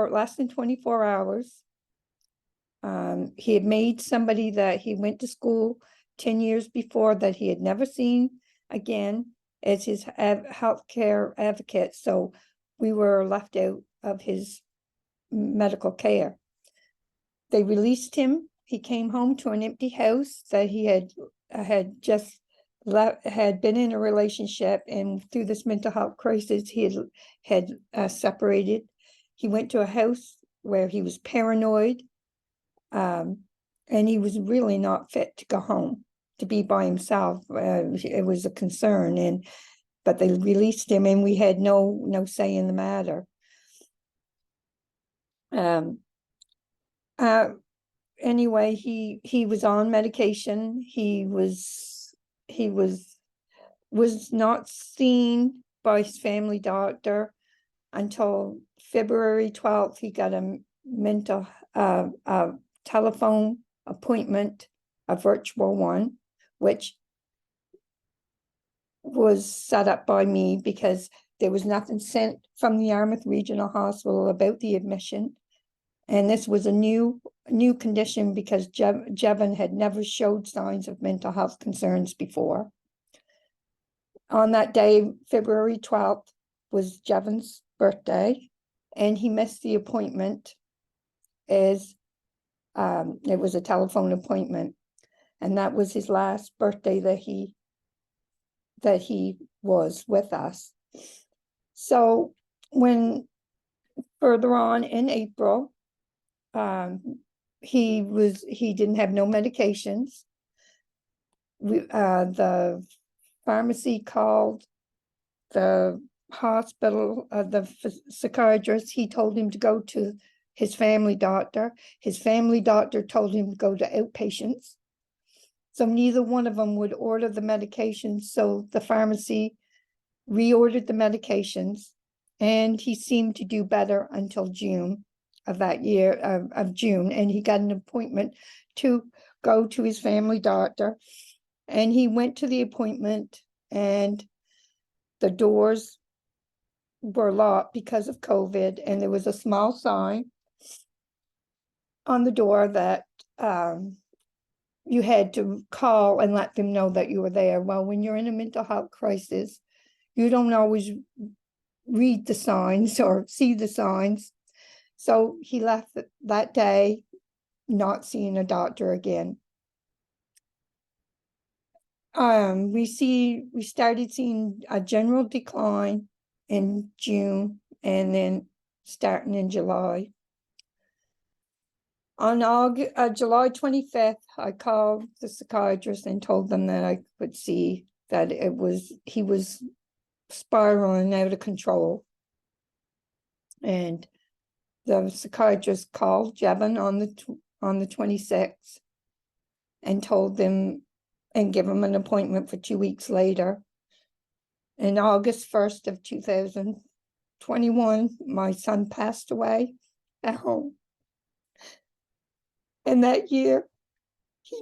less than 24 hours. He had made somebody that he went to school 10 years before that he had never seen again as his healthcare advocate. So we were left out of his medical care. They released him. He came home to an empty house that he had just had been in a relationship, and through this mental health crisis, he had separated. He went to a house where he was paranoid, and he was really not fit to go home, to be by himself. It was a concern, and but they released him, and we had no say in the matter. Anyway, he was on medication. He was not seen by his family doctor until February 12th. He got a telephone appointment, a virtual one, which was set up by me because there was nothing sent from the Yarmouth Regional Hospital about the admission. And this was a new condition because Jevon had never showed signs of mental health concerns before. On that day, February 12th, was Jevon's birthday, and he missed the appointment as it was a telephone appointment. And that was his last birthday that he was with us. So when further on in April, he didn't have no medications. The pharmacy called the hospital, the psychiatrist. He told him to go to his family doctor. His family doctor told him to go to outpatients. So neither one of them would order the medications. So the pharmacy reordered the medications, and he seemed to do better until June of that year, of June. And he got an appointment to go to his family doctor. And he went to the appointment, and the doors were locked because of COVID. And there was a small sign on the door that you had to call and let them know that you were there. Well, when you're in a mental health crisis, you don't always read the signs or see the signs. So he left that day, not seeing a doctor again. We started seeing a general decline in June, and then starting in July. On July 25th, I called the psychiatrist and told them that I could see that he was spiraling out of control. And the psychiatrist called Jevon on the 26th and told them and give him an appointment for 2 weeks later. And August 1st of 2021, my son passed away at home. And that year, he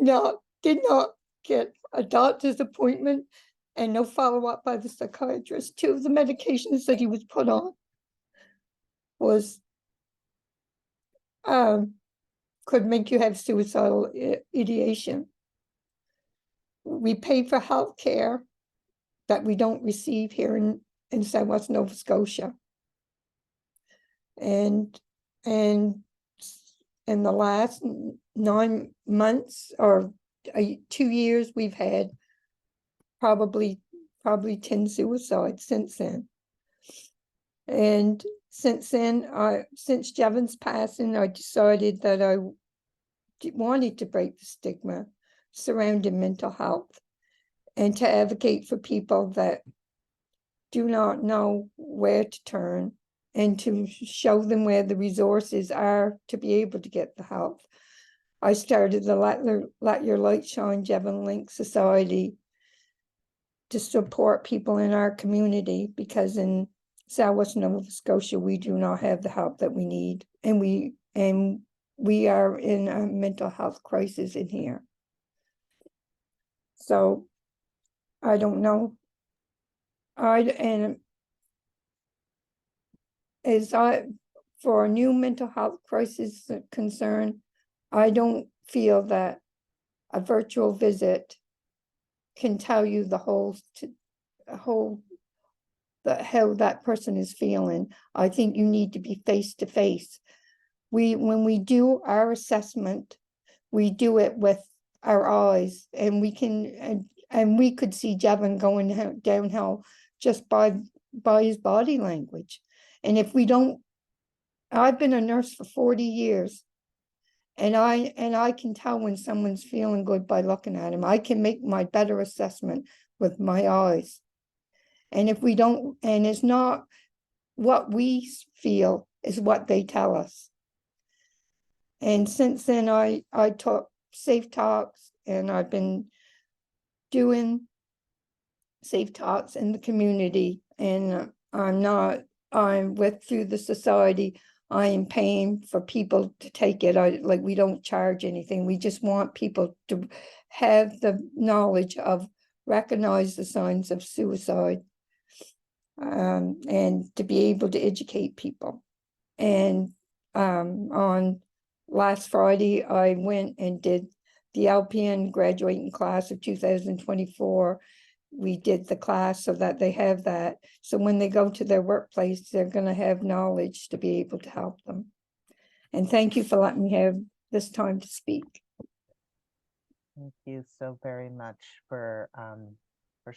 did not get a doctor's appointment and no follow-up by the psychiatrist. 2 of the medications that he was put on could make you have suicidal ideation. We pay for health care that we don't receive here in Southwest Nova Scotia. And in the last 9 months or 2 years, we've had probably 10 suicides since then. And since then, since Jevon's passing, I decided that I wanted to break the stigma surrounding mental health and to advocate for people that do not know where to turn, and to show them where the resources are to be able to get the help. I started the Let Your Light Shine Jevon Link Society to support people in our community, because in Southwest Nova Scotia, we do not have the help that we need. And we are in a mental health crisis in here. So I don't know. For a new mental health crisis concern, I don't feel that a virtual visit can tell you how that person is feeling. I think you need to be face to face. When we do our assessment, we do it with our eyes, and we could see Jevon going downhill just by his body language. And if we don't, I've been a nurse for 40 years, and I can tell when someone's feeling good by looking at him. I can make my better assessment with my eyes. And if we don't, and it's not what we feel, is what they tell us. And since then, I taught safe talks, and I've been doing safe talks in the community. And I'm through the society, I am paying for people to take it. We don't charge anything. We just want people to have the knowledge of recognize the signs of suicide, and to be able to educate people. And on last Friday, I went and did the LPN graduating class of 2024. We did the class so that they have that. So when they go to their workplace, they're going to have knowledge to be able to help them. And thank you for letting me have this time to speak. Thank you so very much for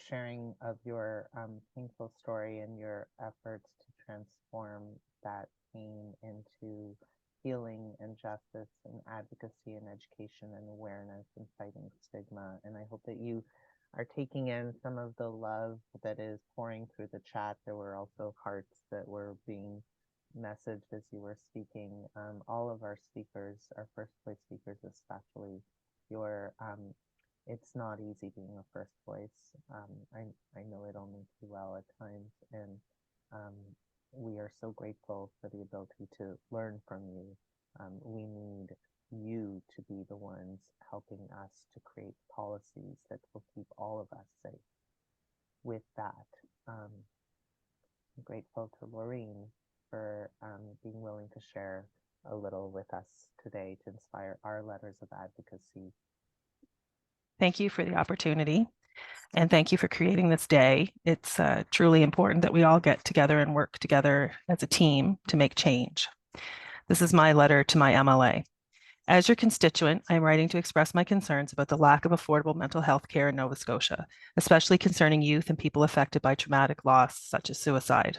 sharing of your painful story and your efforts to transform that pain into healing and justice and advocacy and education and awareness and fighting stigma. And I hope that you are taking in some of the love that is pouring through the chat. There were also hearts that were being messaged as you were speaking. All of our speakers, our first place speakers especially, it's not easy being a first voice. I know it only too well at times, and we are so grateful for the ability to learn from you. We need you to be the ones helping us to create policies that will keep all of us safe. With that, I'm grateful to Laureen for being willing to share a little with us today to inspire our letters of advocacy. Thank you for the opportunity, and thank you for creating this day. It's truly important that we all get together and work together as a team to make change. This is my letter to my MLA. As your constituent, I am writing to express my concerns about the lack of affordable mental health care in Nova Scotia, especially concerning youth and people affected by traumatic loss, such as suicide.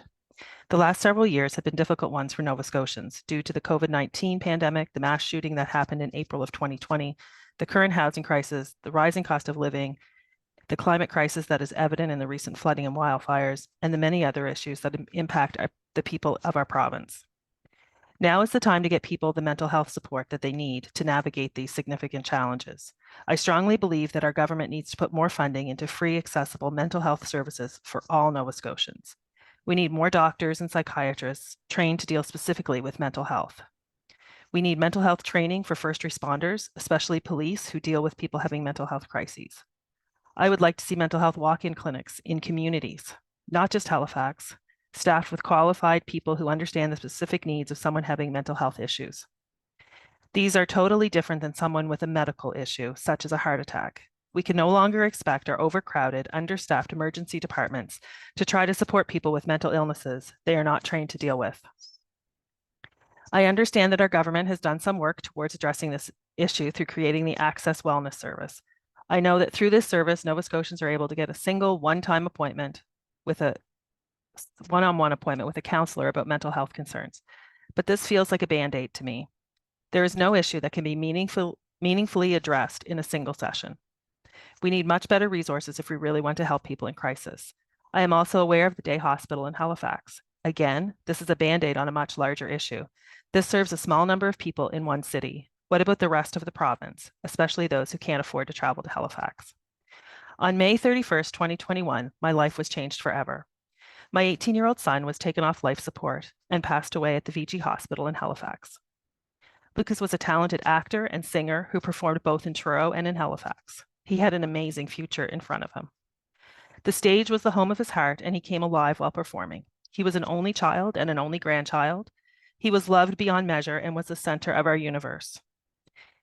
The last several years have been difficult ones for Nova Scotians due to the COVID-19 pandemic, the mass shooting that happened in April of 2020, the current housing crisis, the rising cost of living, the climate crisis that is evident in the recent flooding and wildfires, and the many other issues that impact the people of our province. Now is the time to get people the mental health support that they need to navigate these significant challenges. I strongly believe that our government needs to put more funding into free, accessible mental health services for all Nova Scotians. We need more doctors and psychiatrists trained to deal specifically with mental health. We need mental health training for first responders, especially police who deal with people having mental health crises. I would like to see mental health walk-in clinics in communities, not just Halifax, staffed with qualified people who understand the specific needs of someone having mental health issues. These are totally different than someone with a medical issue, such as a heart attack. We can no longer expect our overcrowded, understaffed emergency departments to try to support people with mental illnesses they are not trained to deal with. I understand that our government has done some work towards addressing this issue through creating the Access Wellness Service. I know that through this service, Nova Scotians are able to get a single one-time appointment with a one-on-one appointment with a counselor about mental health concerns. But this feels like a Band-Aid to me. There is no issue that can be meaningfully addressed in a single session. We need much better resources if we really want to help people in crisis. I am also aware of the day hospital in Halifax. Again, this is a Band-Aid on a much larger issue. This serves a small number of people in one city. What about the rest of the province, especially those who can't afford to travel to Halifax? On May 31st, 2021, my life was changed forever. My 18-year-old son was taken off life support and passed away at the VG Hospital in Halifax. Lucas was a talented actor and singer who performed both in Truro and in Halifax. He had an amazing future in front of him. The stage was the home of his heart, and he came alive while performing. He was an only child and an only grandchild. He was loved beyond measure and was the center of our universe.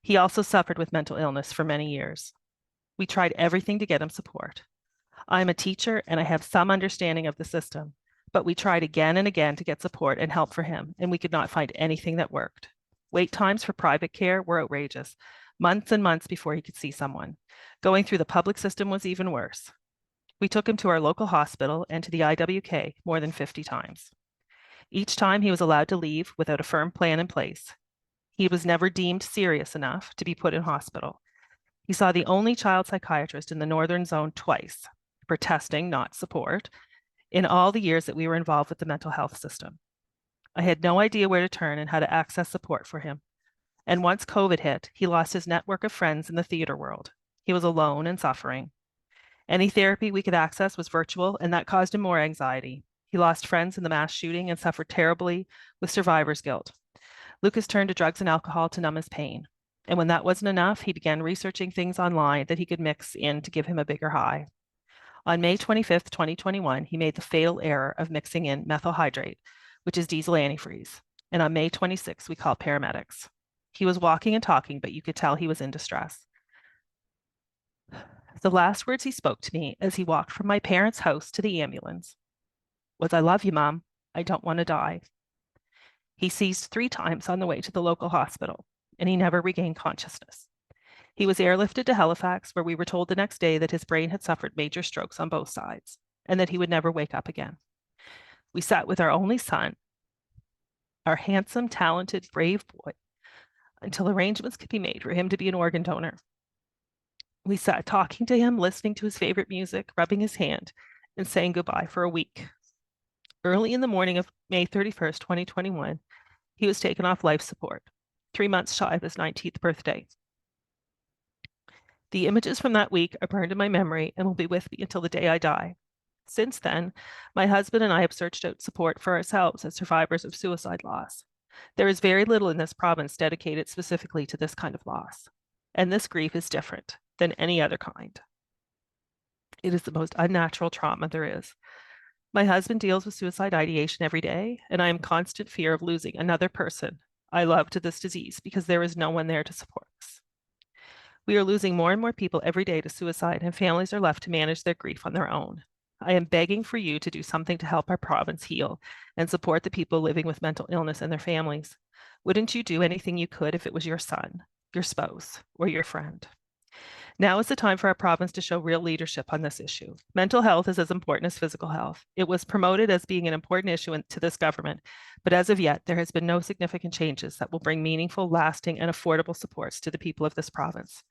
He also suffered with mental illness for many years. We tried everything to get him support. I'm a teacher and I have some understanding of the system, but we tried again and again to get support and help for him, and we could not find anything that worked. Wait times for private care were outrageous, months and months before he could see someone. Going through the public system was even worse. We took him to our local hospital and to the IWK more than 50 times. Each time he was allowed to leave without a firm plan in place. He was never deemed serious enough to be put in hospital. He saw the only child psychiatrist in the Northern Zone twice for testing, not support. in all the years that we were involved with the mental health system. I had no idea where to turn and how to access support for him. And once COVID hit, he lost his network of friends in the theater world. He was alone and suffering. Any therapy we could access was virtual, and that caused him more anxiety. He lost friends in the mass shooting and suffered terribly with survivor's guilt. Lucas turned to drugs and alcohol to numb his pain. And when that wasn't enough, he began researching things online that he could mix in to give him a bigger high. On May 25th, 2021, he made the fatal error of mixing in methyl hydrate, which is diesel antifreeze. And on May 26th, we called paramedics. He was walking and talking, but you could tell he was in distress. The last words he spoke to me as he walked from my parents' house to the ambulance was, "I love you, Mom. I don't want to die." He seized 3 times on the way to the local hospital, and he never regained consciousness. He was airlifted to Halifax, where we were told the next day that his brain had suffered major strokes on both sides, and that he would never wake up again. We sat with our only son, our handsome, talented, brave boy, until arrangements could be made for him to be an organ donor. We sat talking to him, listening to his favorite music, rubbing his hand, and saying goodbye for a week. Early in the morning of May 31st, 2021, he was taken off life support, 3 months shy of his 19th birthday. The images from that week are burned in my memory and will be with me until the day I die. Since then, my husband and I have searched out support for ourselves as survivors of suicide loss. There is very little in this province dedicated specifically to this kind of loss, and this grief is different than any other kind. It is the most unnatural trauma there is. My husband deals with suicide ideation every day, and I am in constant fear of losing another person I love to this disease because there is no one there to support us. We are losing more and more people every day to suicide, and families are left to manage their grief on their own. I am begging for you to do something to help our province heal and support the people living with mental illness and their families. Wouldn't you do anything you could if it was your son, your spouse, or your friend? Now is the time for our province to show real leadership on this issue. Mental health is as important as physical health. It was promoted as being an important issue to this government, but as of yet, there has been no significant changes that will bring meaningful, lasting, and affordable supports to the people of this province.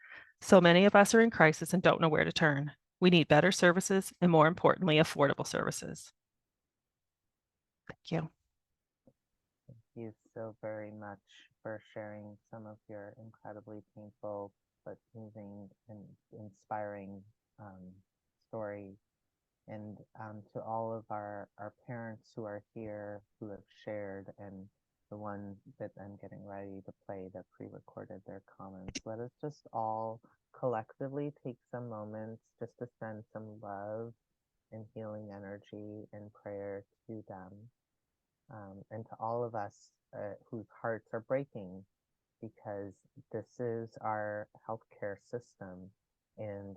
So many of us are in crisis and don't know where to turn. We need better services and, more importantly, affordable services. Thank you. Thank you so very much for sharing some of your incredibly painful but moving and inspiring story. And to all of our parents who are here, who have shared, and the one that I'm getting ready to play that pre-recorded their comments, let us just all collectively take some moments just to send some love and healing energy and prayer to them. And to all of us whose hearts are breaking, because this is our healthcare system, and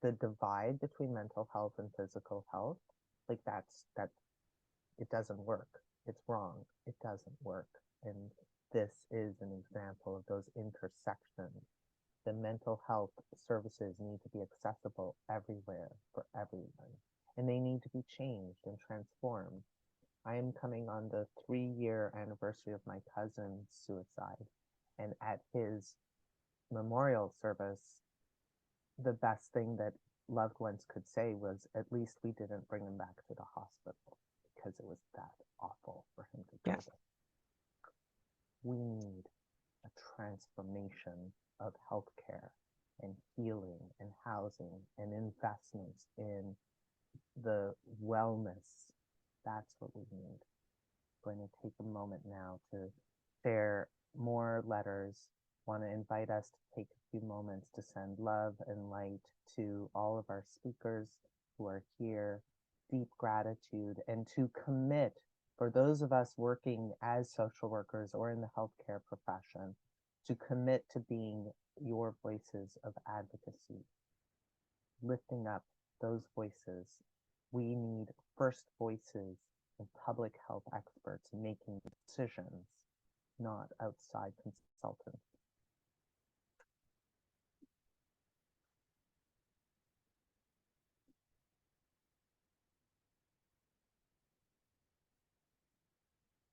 the divide between mental health and physical health, like that it doesn't work. It's wrong. It doesn't work. And this is an example of those intersections. The mental health services need to be accessible everywhere for everyone, and they need to be changed and transformed. I am coming on the 3-year anniversary of my cousin's suicide, and at his memorial service, the best thing that loved ones could say was, at least we didn't bring him back to the hospital, because it was that awful for him to go there. We need a transformation of healthcare and healing and housing and investments in the wellness. That's what we need. I'm going to take a moment now to share more letters. Want to invite us to take a few moments to send love and light to all of our speakers who are here, deep gratitude, and to commit, for those of us working as social workers or in the healthcare profession, to commit to being your voices of advocacy, lifting up those voices. We need first voices and public health experts making decisions, not outside consultants.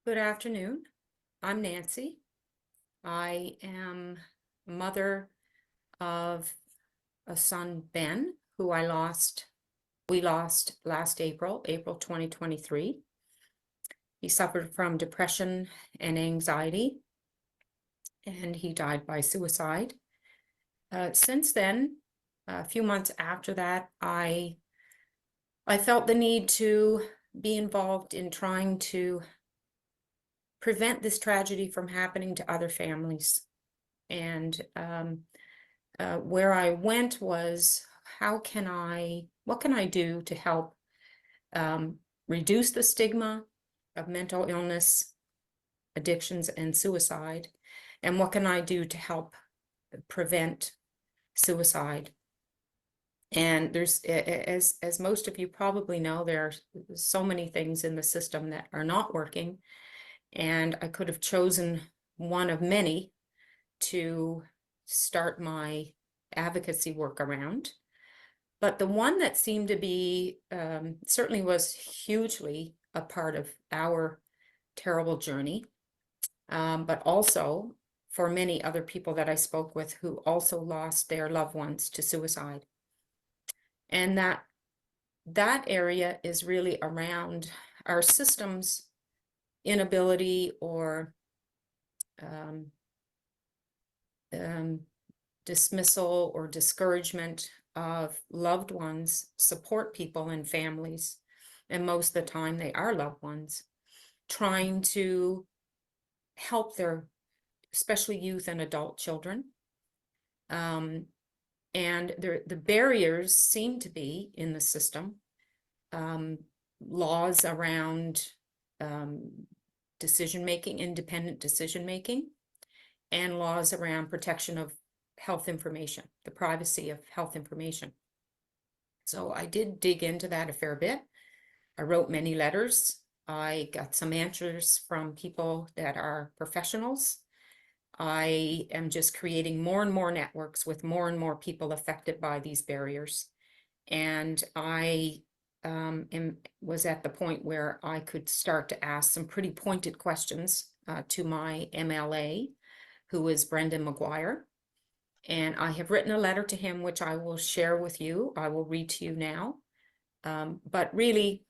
Good afternoon. I'm Nancy. I am mother of a son, Ben, who I lost we lost last April 2023. He suffered from depression and anxiety, and he died by suicide. Since then, a few months after that, I felt the need to be involved in trying to prevent this tragedy from happening to other families. And where I went was, what can I do to help reduce the stigma of mental illness, addictions, and suicide? And what can I do to help prevent suicide? And there's, as most of you probably know, there are so many things in the system that are not working. And I could have chosen one of many to start my advocacy work around. But the one that seemed to be, certainly was hugely a part of our terrible journey, but also for many other people that I spoke with who also lost their loved ones to suicide. And that area is really around our system's inability or dismissal or discouragement of loved ones, support people and families, and most of the time they are loved ones, trying to help their, especially youth and adult children. And the barriers seem to be in the system, laws around decision-making, independent decision-making, and laws around protection of health information, the privacy of health information. So I did dig into that a fair bit. I wrote many letters. I got some answers from people that are professionals. I am just creating more and more networks with more and more people affected by these barriers. And I was at the point where I could start to ask some pretty pointed questions to my MLA, who is Brendan McGuire. And I have written a letter to him, which I will share with you. I will read to you now. But really,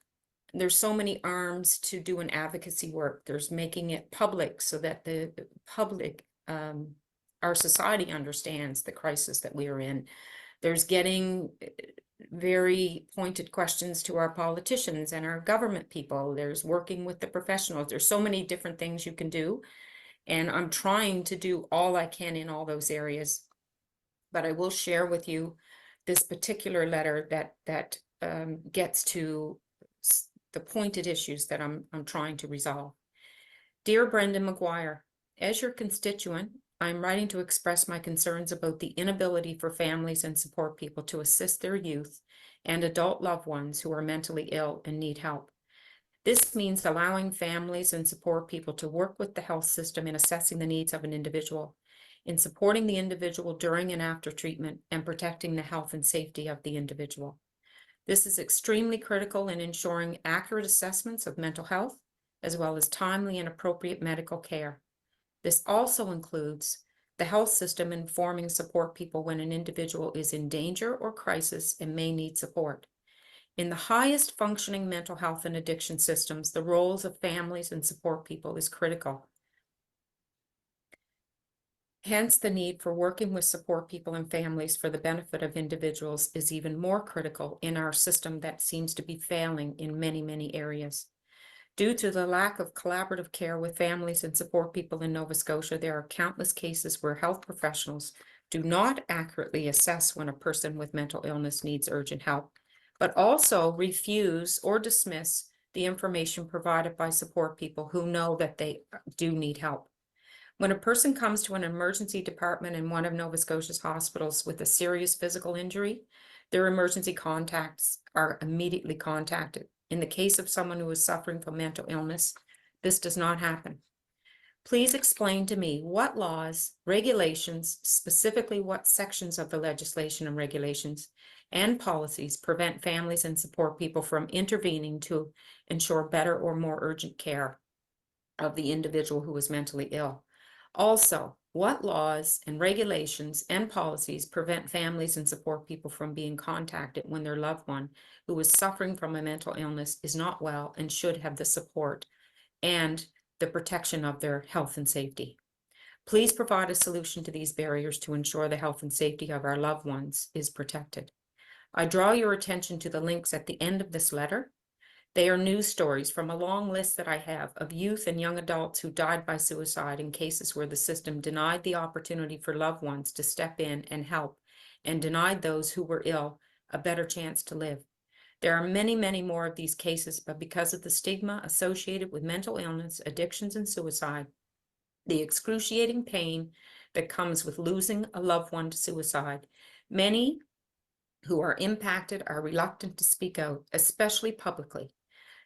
there's so many arms to do an advocacy work. There's making it public so that the public, our society understands the crisis that we are in. There's getting very pointed questions to our politicians and our government people. There's working with the professionals. There's so many different things you can do. And I'm trying to do all I can in all those areas. But I will share with you this particular letter that gets to the pointed issues that I'm trying to resolve. Dear Brendan McGuire, as your constituent, I'm writing to express my concerns about the inability for families and support people to assist their youth and adult loved ones who are mentally ill and need help. This means allowing families and support people to work with the health system in assessing the needs of an individual, in supporting the individual during and after treatment, and protecting the health and safety of the individual. This is extremely critical in ensuring accurate assessments of mental health, as well as timely and appropriate medical care. This also includes the health system informing support people when an individual is in danger or crisis and may need support. In the highest functioning mental health and addiction systems, the roles of families and support people is critical. Hence, the need for working with support people and families for the benefit of individuals is even more critical in our system that seems to be failing in many, many areas. Due to the lack of collaborative care with families and support people in Nova Scotia, there are countless cases where health professionals do not accurately assess when a person with mental illness needs urgent help, but also refuse or dismiss the information provided by support people who know that they do need help. When a person comes to an emergency department in one of Nova Scotia's hospitals with a serious physical injury, their emergency contacts are immediately contacted. In the case of someone who is suffering from mental illness, this does not happen. Please explain to me what laws, regulations, specifically what sections of the legislation and regulations and policies prevent families and support people from intervening to ensure better or more urgent care of the individual who is mentally ill. Also, What laws and regulations and policies prevent families and support people from being contacted when their loved one who is suffering from a mental illness is not well and should have the support and the protection of their health and safety? Please provide a solution to these barriers to ensure the health and safety of our loved ones is protected. I draw your attention to the links at the end of this letter. They are news stories from a long list that I have of youth and young adults who died by suicide in cases where the system denied the opportunity for loved ones to step in and help, and denied those who were ill a better chance to live. There are many, many more of these cases, but because of the stigma associated with mental illness, addictions, and suicide, the excruciating pain that comes with losing a loved one to suicide, many who are impacted are reluctant to speak out, especially publicly.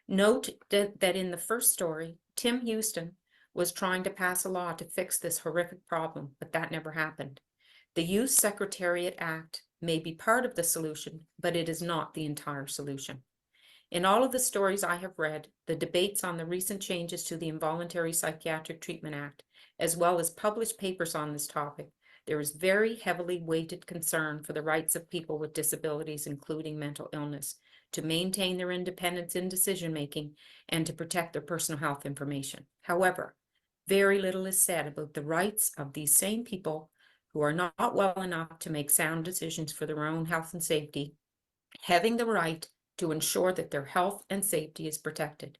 Note that in the first story, Tim Houston was trying to pass a law to fix this horrific problem, but that never happened. The Youth Secretariat Act may be part of the solution, but it is not the entire solution. In all of the stories I have read, the debates on the recent changes to the Involuntary Psychiatric Treatment Act, as well as published papers on this topic, there is very heavily weighted concern for the rights of people with disabilities, including mental illness, to maintain their independence in decision-making and to protect their personal health information. However, very little is said about the rights of these same people who are not well enough to make sound decisions for their own health and safety, having the right to ensure that their health and safety is protected.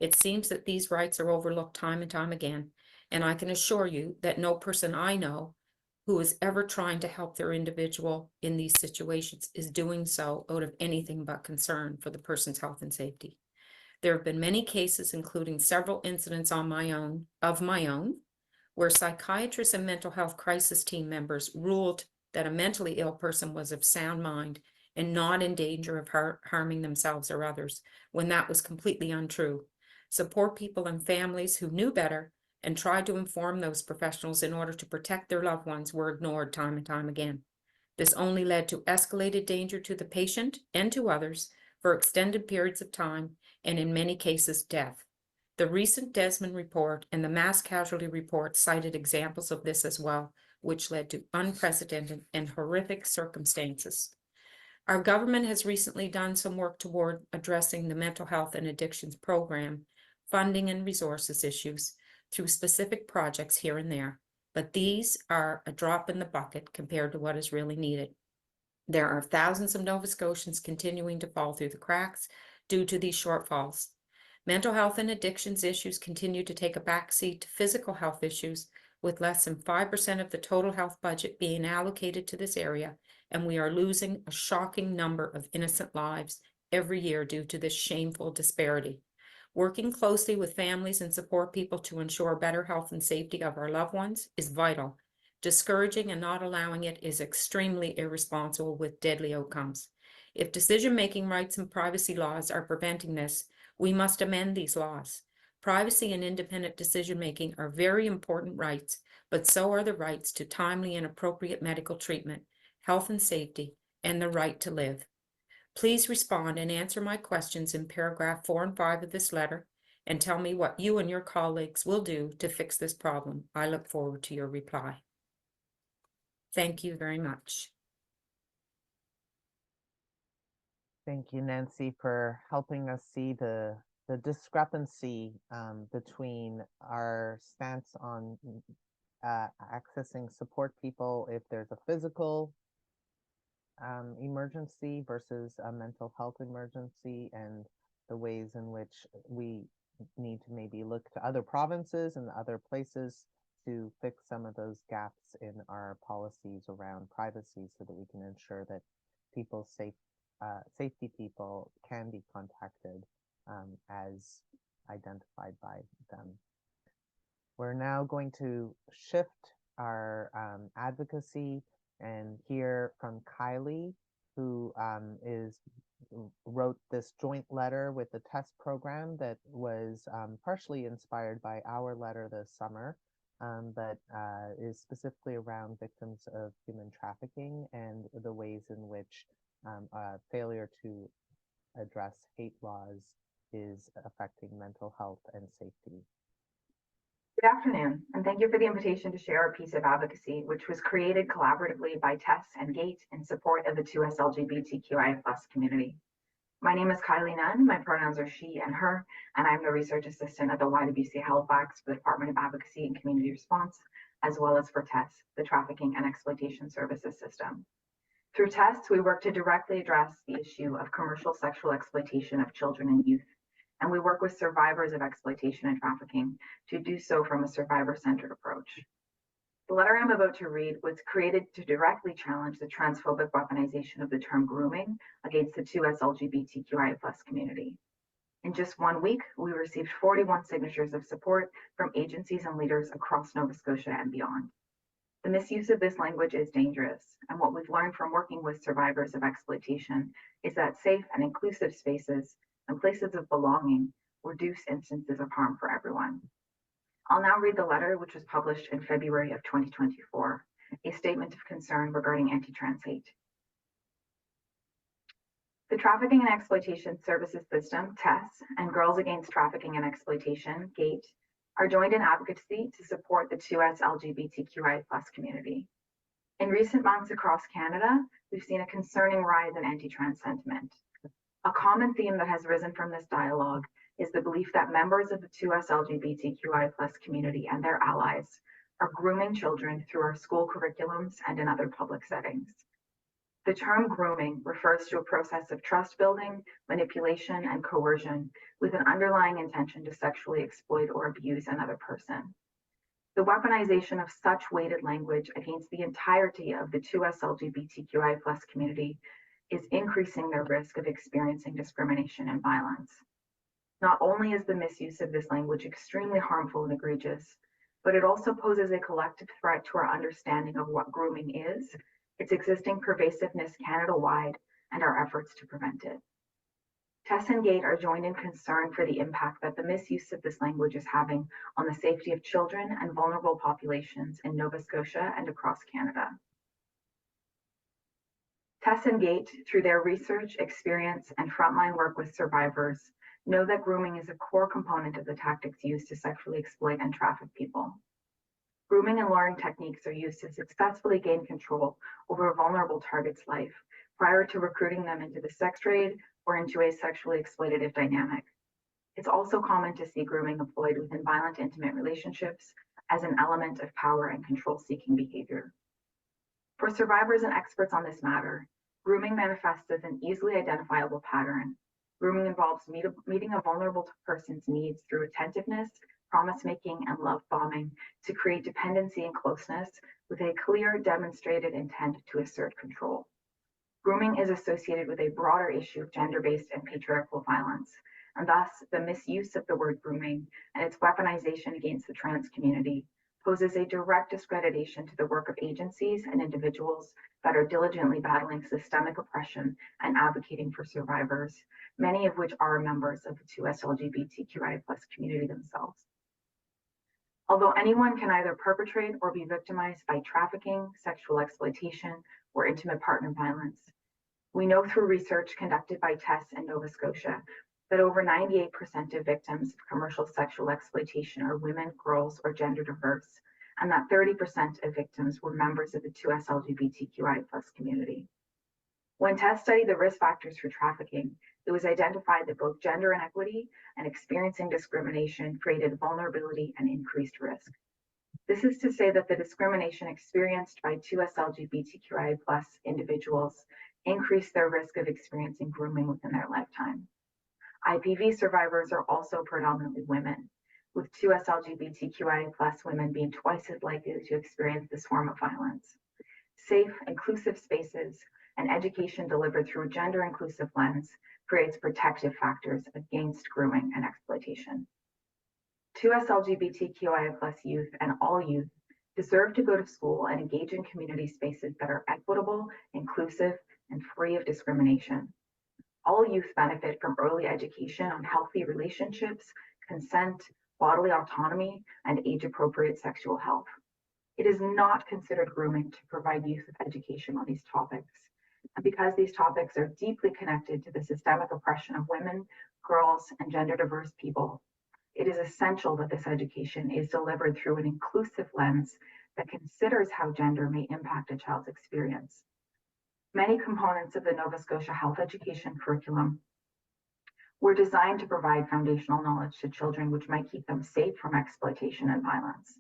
It seems that these rights are overlooked time and time again, and I can assure you that no person I know who is ever trying to help their individual in these situations is doing so out of anything but concern for the person's health and safety. There have been many cases, including several incidents of my own, where psychiatrists and mental health crisis team members ruled that a mentally ill person was of sound mind and not in danger of harming themselves or others, when that was completely untrue. Support people and families who knew better and tried to inform those professionals in order to protect their loved ones were ignored time and time again. This only led to escalated danger to the patient and to others for extended periods of time, and in many cases, death. The recent Desmond report and the mass casualty report cited examples of this as well, which led to unprecedented and horrific circumstances. Our government has recently done some work toward addressing the mental health and addictions program, funding and resources issues through specific projects here and there, but these are a drop in the bucket compared to what is really needed. There are thousands of Nova Scotians continuing to fall through the cracks due to these shortfalls. Mental health and addictions issues continue to take a backseat to physical health issues, with less than 5% of the total health budget being allocated to this area, and we are losing a shocking number of innocent lives every year due to this shameful disparity. Working closely with families and support people to ensure better health and safety of our loved ones is vital. Discouraging and not allowing it is extremely irresponsible with deadly outcomes. If decision-making rights and privacy laws are preventing this, we must amend these laws. Privacy and independent decision-making are very important rights, but so are the rights to timely and appropriate medical treatment, health and safety, and the right to live. Please respond and answer my questions in paragraph 4 and 5 of this letter, and tell me what you and your colleagues will do to fix this problem. I look forward to your reply. Thank you very much. Thank you, Nancy, for helping us see the discrepancy between our stance on accessing support people if there's a physical emergency versus a mental health emergency, and the ways in which we need to maybe look to other provinces and other places to fix some of those gaps in our policies around privacy so that we can ensure that people's safety people can be contacted as identified by them. We're now going to shift our advocacy and hear from Kylie, who wrote this joint letter with the test program that was partially inspired by our letter this summer, but is specifically around victims of human trafficking and the ways in which failure to address hate laws is affecting mental health and safety. Good afternoon, and thank you for the invitation to share our piece of advocacy, which was created collaboratively by Tess and Gate in support of the 2S LGBTQIA+ community. My name is Kylie Nunn, my pronouns are she and her, and I'm the research assistant at the YWCA Halifax for the Department of Advocacy and Community Response, as well as for Tess, the Trafficking and Exploitation Services System. Through Tess, we work to directly address the issue of commercial sexual exploitation of children and youth, and we work with survivors of exploitation and trafficking to do so from a survivor-centered approach. The letter I'm about to read was created to directly challenge the transphobic weaponization of the term grooming against the 2S LGBTQIA+ community. In just 1 week, we received 41 signatures of support from agencies and leaders across Nova Scotia and beyond. The misuse of this language is dangerous, and what we've learned from working with survivors of exploitation is that safe and inclusive spaces and places of belonging reduce instances of harm for everyone. I'll now read the letter, which was published in February of 2024, a statement of concern regarding anti-trans hate. The Trafficking and Exploitation Services System, TESS, and Girls Against Trafficking and Exploitation, GATE, are joined in advocacy to support the 2S LGBTQI+ community. In recent months across Canada, we've seen a concerning rise in anti-trans sentiment. A common theme that has risen from this dialogue is the belief that members of the 2S LGBTQI+ community and their allies are grooming children through our school curriculums and in other public settings. The term grooming refers to a process of trust building, manipulation, and coercion with an underlying intention to sexually exploit or abuse another person. The weaponization of such weighted language against the entirety of the 2S LGBTQI+ community is increasing their risk of experiencing discrimination and violence. Not only is the misuse of this language extremely harmful and egregious, but it also poses a collective threat to our understanding of what grooming is, its existing pervasiveness Canada-wide, and our efforts to prevent it. Tess and Gate are joined in concern for the impact that the misuse of this language is having on the safety of children and vulnerable populations in Nova Scotia and across Canada. Tess and Gate, through their research, experience, and frontline work with survivors, know that grooming is a core component of the tactics used to sexually exploit and traffic people. Grooming and luring techniques are used to successfully gain control over a vulnerable target's life prior to recruiting them into the sex trade or into a sexually exploitative dynamic. It's also common to see grooming employed within violent intimate relationships as an element of power and control-seeking behavior. For survivors and experts on this matter, grooming manifests as an easily identifiable pattern. Grooming involves meeting a vulnerable person's needs through attentiveness, promise-making, and love bombing to create dependency and closeness with a clear, demonstrated intent to assert control. Grooming is associated with a broader issue of gender-based and patriarchal violence, and thus the misuse of the word grooming and its weaponization against the trans community poses a direct discreditation to the work of agencies and individuals that are diligently battling systemic oppression and advocating for survivors, many of which are members of the 2S LGBTQI+ community themselves. Although anyone can either perpetrate or be victimized by trafficking, sexual exploitation, or intimate partner violence, we know through research conducted by Tess in Nova Scotia that over 98% of victims of commercial sexual exploitation are women, girls, or gender diverse, and that 30% of victims were members of the 2S LGBTQI+ community. When Tess studied the risk factors for trafficking, it was identified that both gender inequity and experiencing discrimination created vulnerability and increased risk. This is to say that the discrimination experienced by 2S LGBTQI+ individuals increased their risk of experiencing grooming within their lifetime. IPV survivors are also predominantly women, with 2S LGBTQI+ women being twice as likely to experience this form of violence. Safe, inclusive spaces and education delivered through a gender-inclusive lens creates protective factors against grooming and exploitation. 2S LGBTQI+ youth and all youth deserve to go to school and engage in community spaces that are equitable, inclusive, and free of discrimination. All youth benefit from early education on healthy relationships, consent, bodily autonomy, and age-appropriate sexual health. It is not considered grooming to provide youth with education on these topics. And because these topics are deeply connected to the systemic oppression of women, girls, and gender diverse people, It is essential that this education is delivered through an inclusive lens that considers how gender may impact a child's experience. Many components of the Nova Scotia health education curriculum were designed to provide foundational knowledge to children which might keep them safe from exploitation and violence.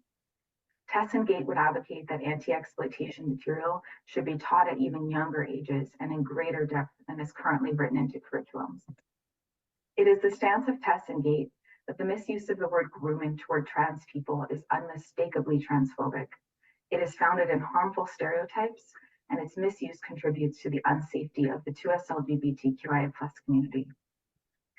Tess and Gate would advocate that anti-exploitation material should be taught at even younger ages and in greater depth than is currently written into curriculums. It is the stance of Tess and Gate that the misuse of the word grooming toward trans people is unmistakably transphobic. It is founded in harmful stereotypes, and its misuse contributes to the unsafety of the 2S LGBTQIA+ community.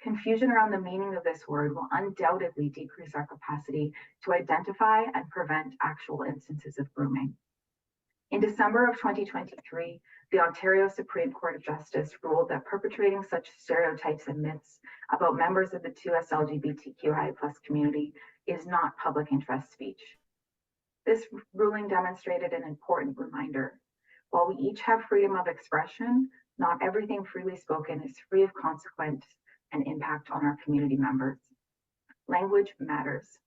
Confusion around the meaning of this word will undoubtedly decrease our capacity to identify and prevent actual instances of grooming. In December of 2023, the Ontario Supreme Court of Justice ruled that perpetrating such stereotypes and myths about members of the 2S LGBTQIA+ community is not public interest speech. This ruling demonstrated an important reminder. While we each have freedom of expression, not everything freely spoken is free of consequence and impact on our community members. Language matters.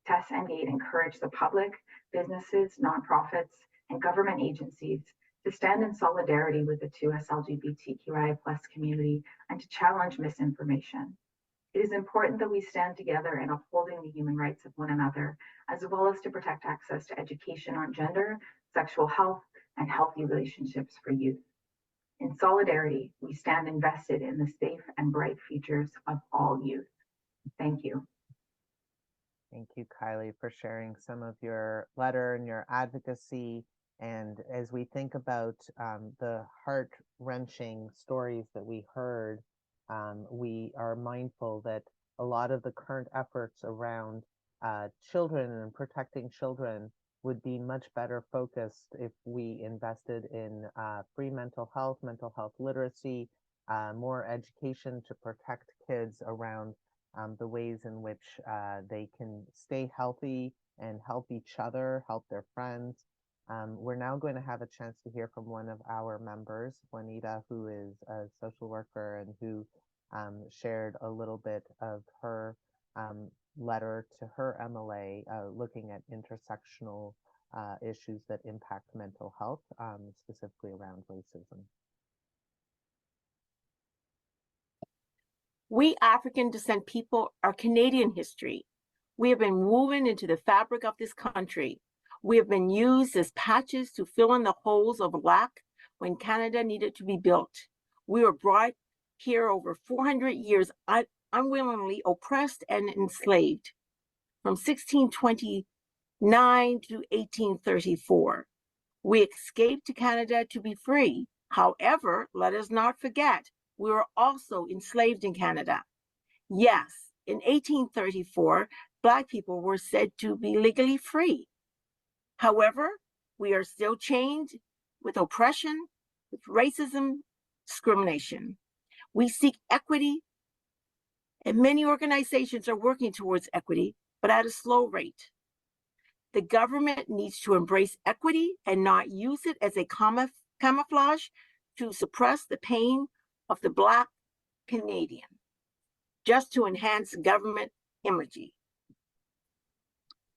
Tess and Gate encourage the public, businesses, nonprofits, and government agencies to stand in solidarity with the 2S LGBTQIA+ community and to challenge misinformation. It is important that we stand together in upholding the human rights of one another, as well as to protect access to education on gender, sexual health, and healthy relationships for youth. In solidarity, we stand invested in the safe and bright futures of all youth. Thank you. Thank you, Kylie, for sharing some of your letter and your advocacy. And as we think about the heart-wrenching stories that we heard, we are mindful that a lot of the current efforts around children and protecting children would be much better focused if we invested in free mental health literacy, more education to protect kids around the ways in which they can stay healthy and help each other, help their friends. We're now going to have a chance to hear from one of our members, Juanita, who is a social worker and who shared a little bit of her letter to her MLA looking at intersectional issues that impact mental health, specifically around racism. We African descent people are Canadian history. We have been woven into the fabric of this country. We have been used as patches to fill in the holes of Black when Canada needed to be built. We were brought here over 400 years unwillingly oppressed and enslaved. From 1629 to 1834, we escaped to Canada to be free. However, let us not forget, we were also enslaved in Canada. Yes, in 1834, Black people were said to be legally free. However, we are still chained with oppression, with racism, discrimination. We seek equity, and many organizations are working towards equity, but at a slow rate. The government needs to embrace equity and not use it as a camouflage to suppress the pain of the Black Canadian, just to enhance government imagery.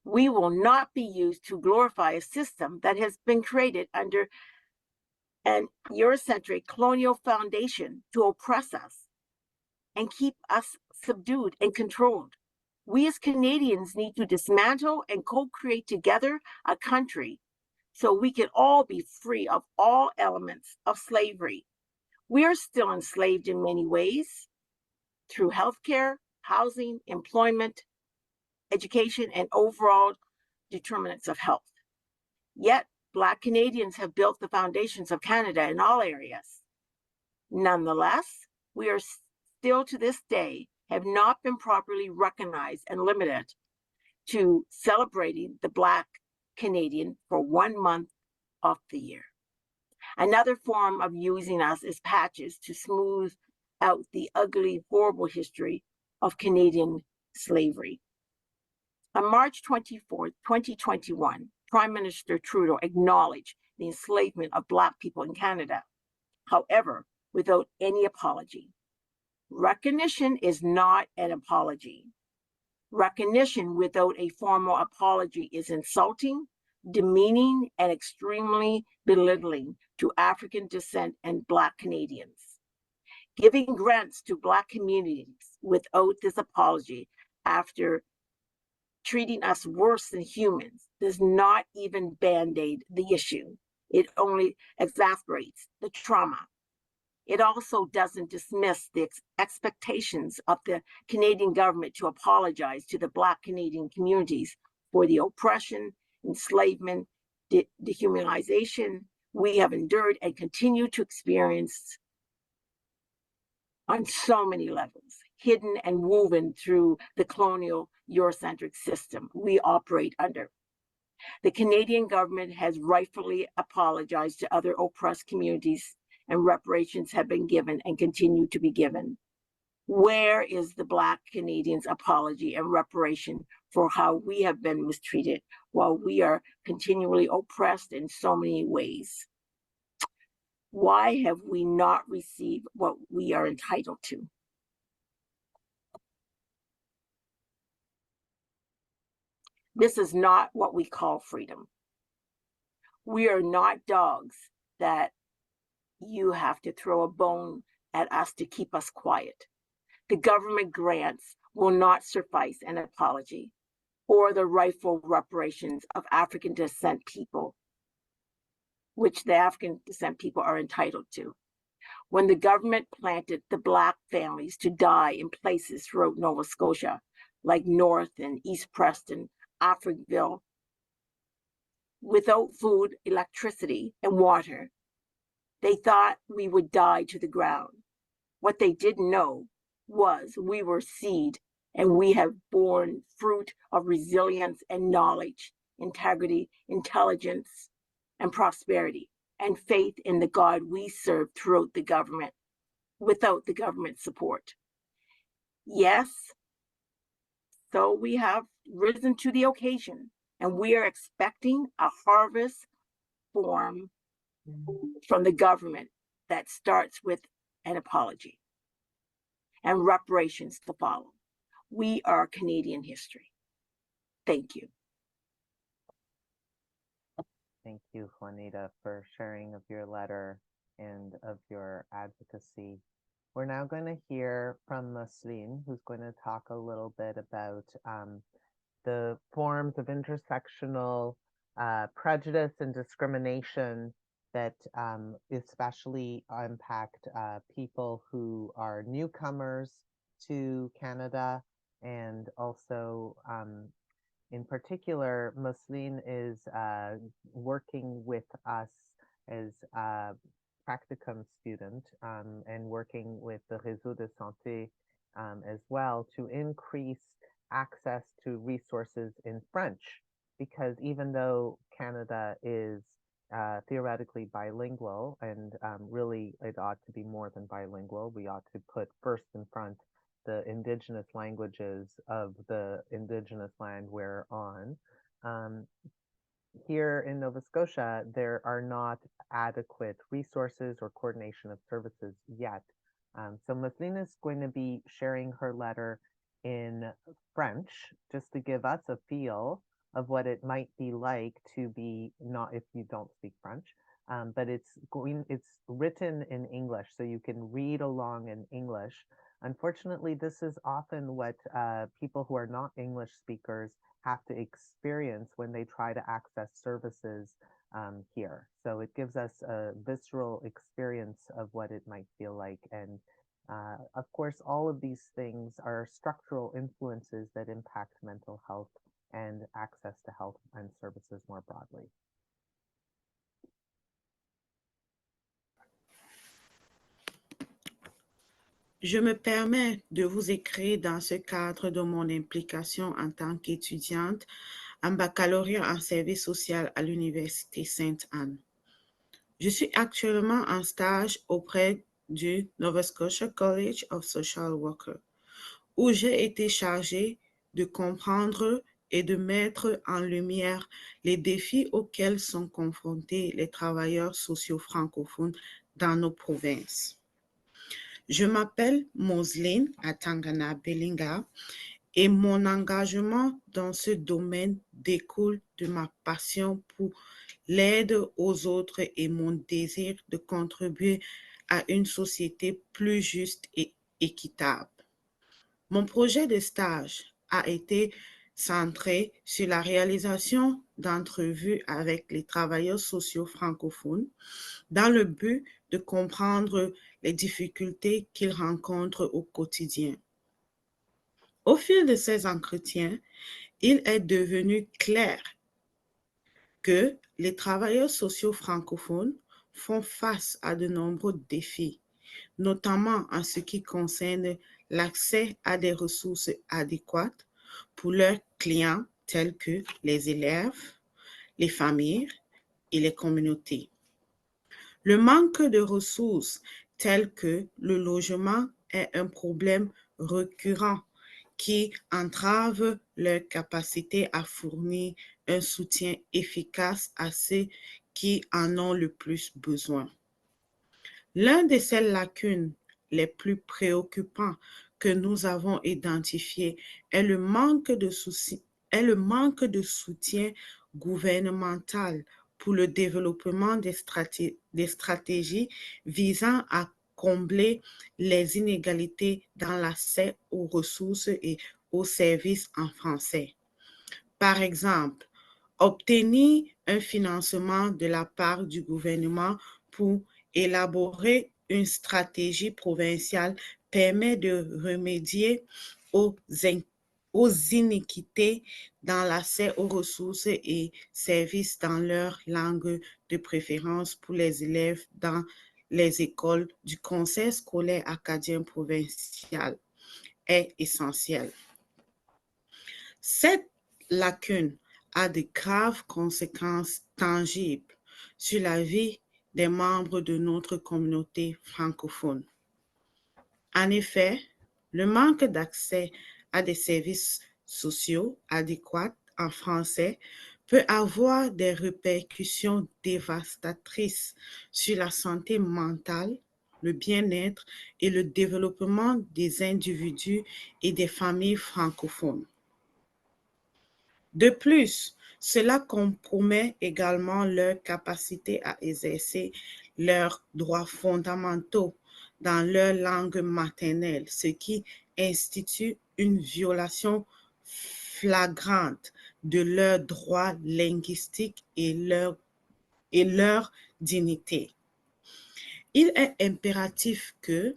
We will not be used to glorify a system that has been created under an Eurocentric colonial foundation to oppress us and keep us subdued and controlled. We as Canadians need to dismantle and co-create together a country so we can all be free of all elements of slavery. We are still enslaved in many ways through healthcare, housing, employment, education, and overall determinants of health. Yet, Black Canadians have built the foundations of Canada in all areas. Nonetheless, we are still to this day have not been properly recognized and limited to celebrating the Black Canadian for 1 month of the year. Another form of using us is patches to smooth out the ugly, horrible history of Canadian slavery. On March 24, 2021, Prime Minister Trudeau acknowledged the enslavement of Black people in Canada, however, without any apology. Recognition is not an apology. Recognition without a formal apology is insulting, demeaning, and extremely belittling to African descent and Black Canadians. Giving grants to Black communities without this apology after treating us worse than humans does not even band-aid the issue. It only exacerbates the trauma. It also doesn't dismiss the expectations of the Canadian government to apologize to the Black Canadian communities for the oppression, enslavement, dehumanization we have endured and continue to experience on so many levels, hidden and woven through the colonial Eurocentric system we operate under. The Canadian government has rightfully apologized to other oppressed communities, and reparations have been given and continue to be given. Where is the Black Canadians' apology and reparation for how we have been mistreated while we are continually oppressed in so many ways? Why have we not received what we are entitled to? This is not what we call freedom. We are not dogs that you have to throw a bone at us to keep us quiet. The government grants will not suffice an apology or the rightful reparations of African descent people, which the African descent people are entitled to. When the government planted the Black families to die in places throughout Nova Scotia, like North and East Preston, Africville, without food, electricity, and water, they thought we would die to the ground. What they didn't know was we were seed and we have borne fruit of resilience and knowledge, integrity, intelligence, and prosperity, and faith in the God we serve throughout the government, without the government support. Yes, so we have risen to the occasion, and we are expecting a harvest form from the government that starts with an apology and reparations to follow. We are Canadian history. Thank you. Thank you, Juanita, for sharing of your letter and of your advocacy. We're now going to hear from Musleen, who's going to talk a little bit about the forms of intersectional prejudice and discrimination that especially impact people who are newcomers to Canada, and also in particular, Musleen is working with us as a practicum student and working with the Réseau de Santé as well to increase access to resources in French, because even though Canada is theoretically bilingual, and really it ought to be more than bilingual, we ought to put first in front the indigenous languages of the indigenous land we're on. Here in Nova Scotia, there are not adequate resources or coordination of services yet. So Musleen is going to be sharing her letter in French, just to give us a feel of what it might be like to be, not if you don't speak French, but it's written in English, so you can read along in English. Unfortunately, this is often what people who are not English speakers have to experience when they try to access services here. So it gives us a visceral experience of what it might feel like. And of course, all of these things are structural influences that impact mental health and access to health and services more broadly. Je me permets de vous écrire dans ce cadre de mon implication en tant qu'étudiante en baccalauréat en service social à l'Université Sainte-Anne. Je suis actuellement en stage auprès du Nova Scotia College of Social Workers, où j'ai été chargée de comprendre et de mettre en lumière les défis auxquels sont confrontés les travailleurs sociaux francophones dans nos provinces. Je m'appelle Musleen Atangana Belinga et mon engagement dans ce domaine découle de ma passion pour l'aide aux autres et mon désir de contribuer à une société plus juste et équitable. Mon projet de stage a été centré sur la réalisation d'entrevues avec les travailleurs sociaux francophones dans le but de comprendre les difficultés qu'ils rencontrent au quotidien. Au fil de ces entretiens, il est devenu clair que les travailleurs sociaux francophones font face à de nombreux défis, notamment en ce qui concerne l'accès à des ressources adéquates pour leurs clients tels que les élèves, les familles et les communautés. Le manque de ressources telles que le logement est un problème récurrent qui entrave leur capacité à fournir un soutien efficace à ceux qui en ont le plus besoin. L'un de ces lacunes les plus préoccupants que nous avons identifié est le manque de soutien gouvernemental pour le développement des stratégies visant à combler les inégalités dans l'accès aux ressources et aux services en français. Par exemple, obtenir un financement de la part du gouvernement pour élaborer une stratégie provinciale permet de remédier aux inéquités dans l'accès aux ressources et services dans leur langue de préférence pour les élèves dans les écoles du Conseil scolaire acadien provincial est essentiel. Cette lacune a de graves conséquences tangibles sur la vie des membres de notre communauté francophone. En effet, le manque d'accès à des services sociaux adéquats en français peut avoir des répercussions dévastatrices sur la santé mentale, le bien-être et le développement des individus et des familles francophones. De plus, cela compromet également leur capacité à exercer leurs droits fondamentaux dans leur langue maternelle, ce qui institue une violation flagrante de leurs droits linguistiques et leur dignité. Il est impératif que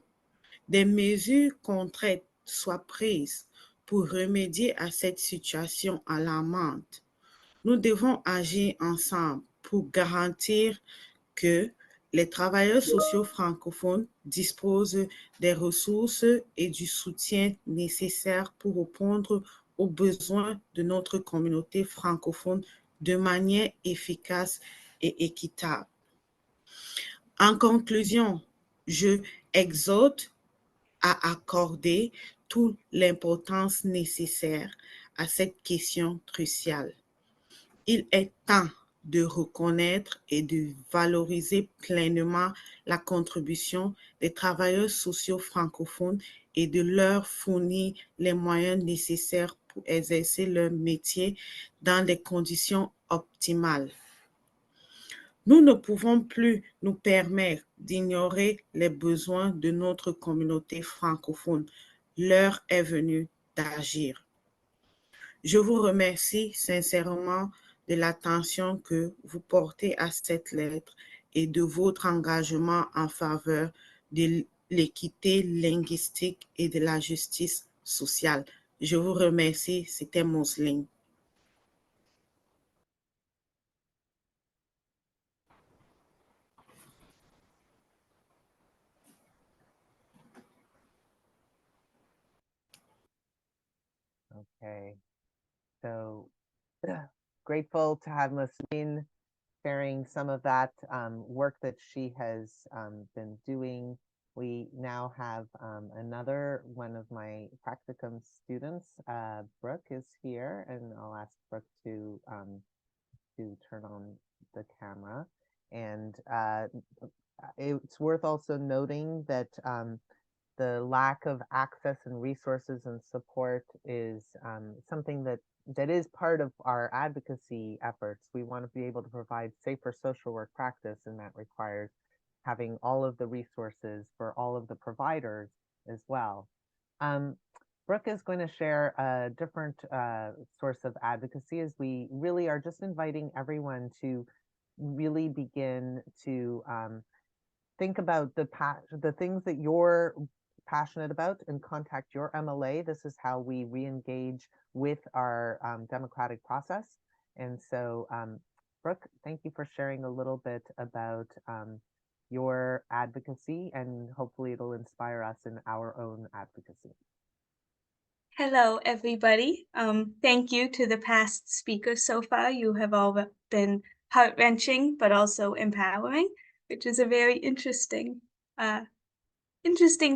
des mesures concrètes soient prises pour remédier à cette situation alarmante. Nous devons agir ensemble pour garantir que les travailleurs sociaux francophones disposent des ressources et du soutien nécessaires pour répondre aux besoins de notre communauté francophone de manière efficace et équitable. En conclusion, je exhorte à accorder toute l'importance nécessaire à cette question cruciale. Il est temps de reconnaître et de valoriser pleinement la contribution des travailleurs sociaux francophones et de leur fournir les moyens nécessaires pour exercer leur métier dans des conditions optimales. Nous ne pouvons plus nous permettre d'ignorer les besoins de notre communauté francophone. L'heure est venue d'agir. Je vous remercie sincèrement de l'attention que vous portez à cette lettre et de votre engagement en faveur de l'équité linguistique et de la justice sociale. Je vous remercie, c'était Mousseline. Okay, so grateful to have Musleen sharing some of that work that she has been doing. We now have another one of my practicum students, Brooke, is here, and I'll ask Brooke to turn on the camera. And it's worth also noting that the lack of access and resources and support is something that is part of our advocacy efforts. We want to be able to provide safer social work practice, and that requires having all of the resources for all of the providers as well. Brooke is going to share a different source of advocacy, as we really are just inviting everyone to really begin to think about the things that you're passionate about and contact your MLA. This is how we re-engage with our democratic process. And so, Brooke, thank you for sharing a little bit about your advocacy, and hopefully it'll inspire us in our own advocacy. Hello, everybody. Thank you to the past speakers so far. You have all been heart-wrenching, but also empowering, which is a very interesting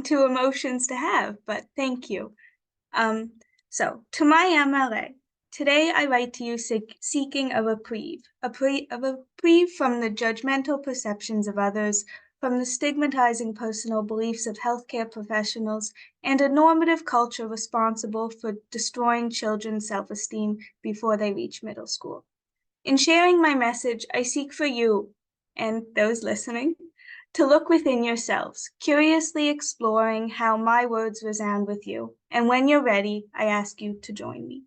two emotions to have, but thank you. So to my MLA, today I write to you seeking a reprieve from the judgmental perceptions of others, from the stigmatizing personal beliefs of healthcare professionals, and a normative culture responsible for destroying children's self-esteem before they reach middle school. In sharing my message, I seek for you, and those listening, to look within yourselves, curiously exploring how my words resound with you. And when you're ready, I ask you to join me.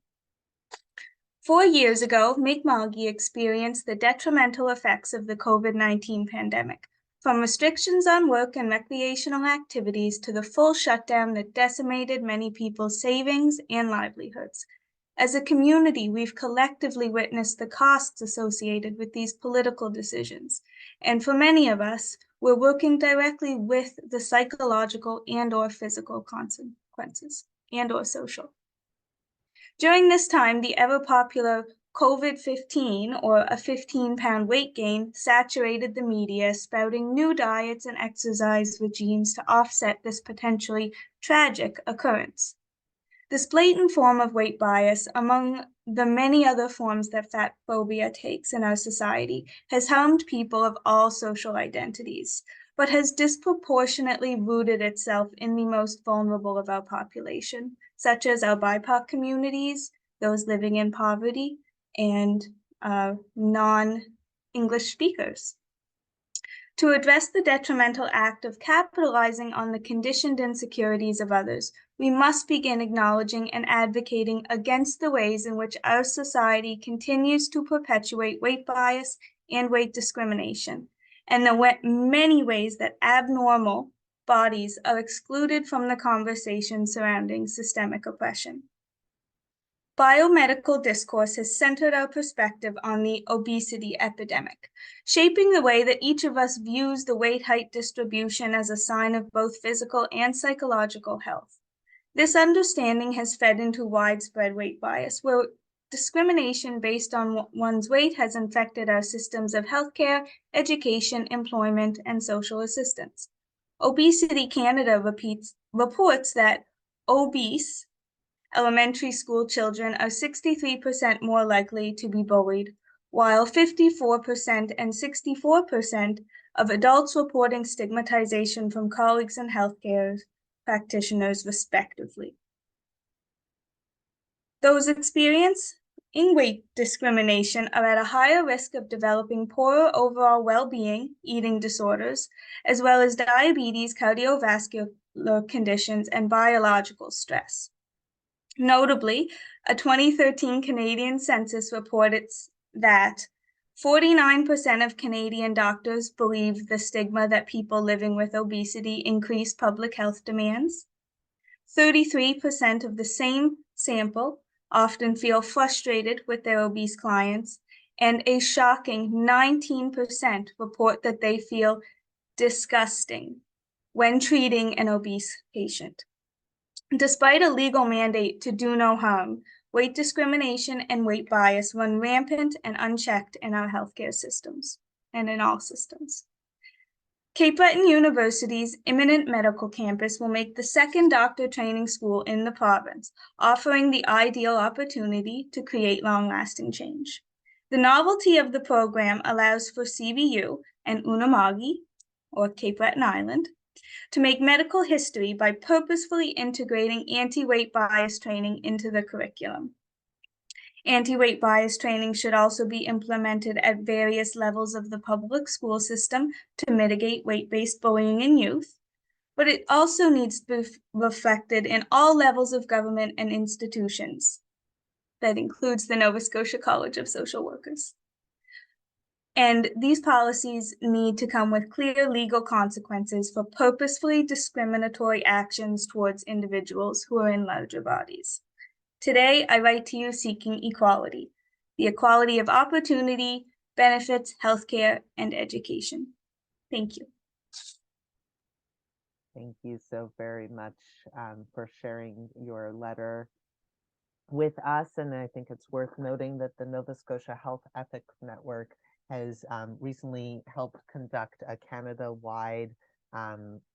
4 years ago, Mi'kma'ki experienced the detrimental effects of the COVID-19 pandemic, from restrictions on work and recreational activities to the full shutdown that decimated many people's savings and livelihoods. As a community, we've collectively witnessed the costs associated with these political decisions. And for many of us, we're working directly with the psychological and/or physical consequences and/or social. During this time, the ever-popular COVID-15, or a 15-pound weight gain, saturated the media, spouting new diets and exercise regimes to offset this potentially tragic occurrence. This blatant form of weight bias, among the many other forms that fat phobia takes in our society, has harmed people of all social identities, but has disproportionately rooted itself in the most vulnerable of our population, such as our BIPOC communities, those living in poverty, and non-English speakers. To address the detrimental act of capitalizing on the conditioned insecurities of others, we must begin acknowledging and advocating against the ways in which our society continues to perpetuate weight bias and weight discrimination, and the many ways that abnormal bodies are excluded from the conversation surrounding systemic oppression. Biomedical discourse has centered our perspective on the obesity epidemic, shaping the way that each of us views the weight-height distribution as a sign of both physical and psychological health. This understanding has fed into widespread weight bias, where discrimination based on one's weight has infected our systems of healthcare, education, employment, and social assistance. Obesity Canada reports that obese elementary school children are 63% more likely to be bullied, while 54% and 64% of adults reporting stigmatization from colleagues and healthcare practitioners, respectively. Those experiencing weight discrimination are at a higher risk of developing poorer overall well-being, eating disorders, as well as diabetes, cardiovascular conditions, and biological stress. Notably, a 2013 Canadian census reported that 49% of Canadian doctors believe the stigma that people living with obesity increase public health demands. 33% of the same sample often feel frustrated with their obese clients, and a shocking 19% report that they feel disgusting when treating an obese patient. Despite a legal mandate to do no harm, weight discrimination and weight bias run rampant and unchecked in our healthcare systems and in all systems. Cape Breton University's imminent medical campus will make the second doctor training school in the province, offering the ideal opportunity to create long-lasting change. The novelty of the program allows for CBU and Unama'ki, or Cape Breton Island, to make medical history by purposefully integrating anti-weight bias training into the curriculum. Anti-weight bias training should also be implemented at various levels of the public school system to mitigate weight-based bullying in youth, but it also needs to be reflected in all levels of government and institutions. That includes the Nova Scotia College of Social Workers. And these policies need to come with clear legal consequences for purposefully discriminatory actions towards individuals who are in larger bodies. Today, I write to you seeking equality, the equality of opportunity, benefits, healthcare, and education. Thank you. Thank you so very much for sharing your letter with us. And I think it's worth noting that the Nova Scotia Health Ethics Network has recently helped conduct a Canada-wide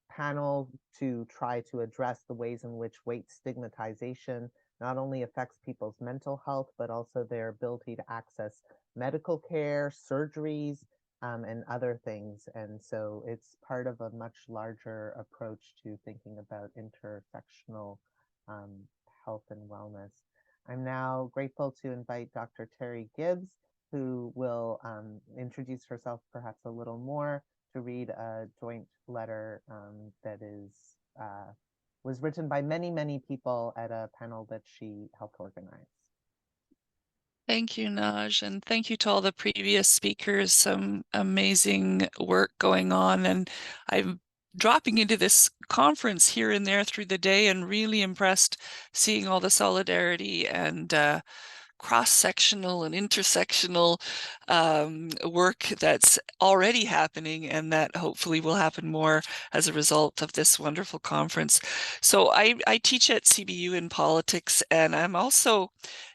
panel to try to address the ways in which weight stigmatization not only affects people's mental health, but also their ability to access medical care, surgeries, and other things. And so it's part of a much larger approach to thinking about intersectional health and wellness. I'm now grateful to invite Dr. Terry Gibbs, who will introduce herself perhaps a little more, to read a joint letter that was written by many, many people at a panel that she helped organize. Thank you, Naj, and thank you to all the previous speakers. Some amazing work going on, and I'm dropping into this conference here and there through the day and really impressed seeing all the solidarity and cross-sectional and intersectional work that's already happening and that hopefully will happen more as a result of this wonderful conference. So I teach at CBU in politics, and I'm also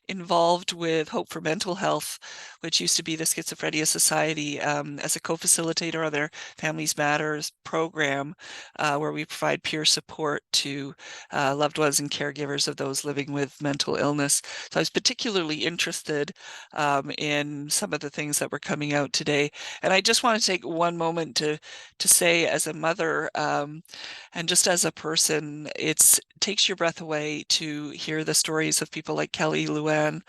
involved with Hope for Mental Health, which used to be the Schizophrenia Society, as a co-facilitator on their Families Matters program, where we provide peer support to loved ones and caregivers of those living with mental illness. So I was particularly interested in some of the things that were coming out today. And I just want to take one moment to say, as a mother and just as a person, it takes your breath away to hear the stories of people like Kelly, Luann,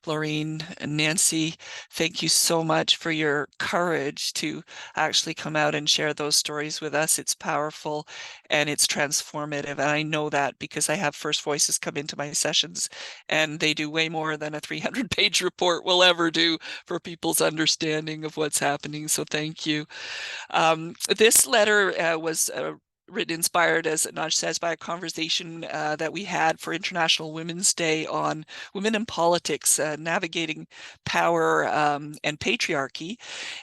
Laureen, and Nancy. Thank you so much for your courage to actually come out and share those stories with us. It's powerful and it's transformative. And I know that because I have First Voices come into my sessions, and they do way more than a 300-page report will ever do for people's understanding of what's happening. So thank you. This letter was written, inspired, as Naj says, by a conversation that we had for International Women's Day on women in politics, navigating power and patriarchy,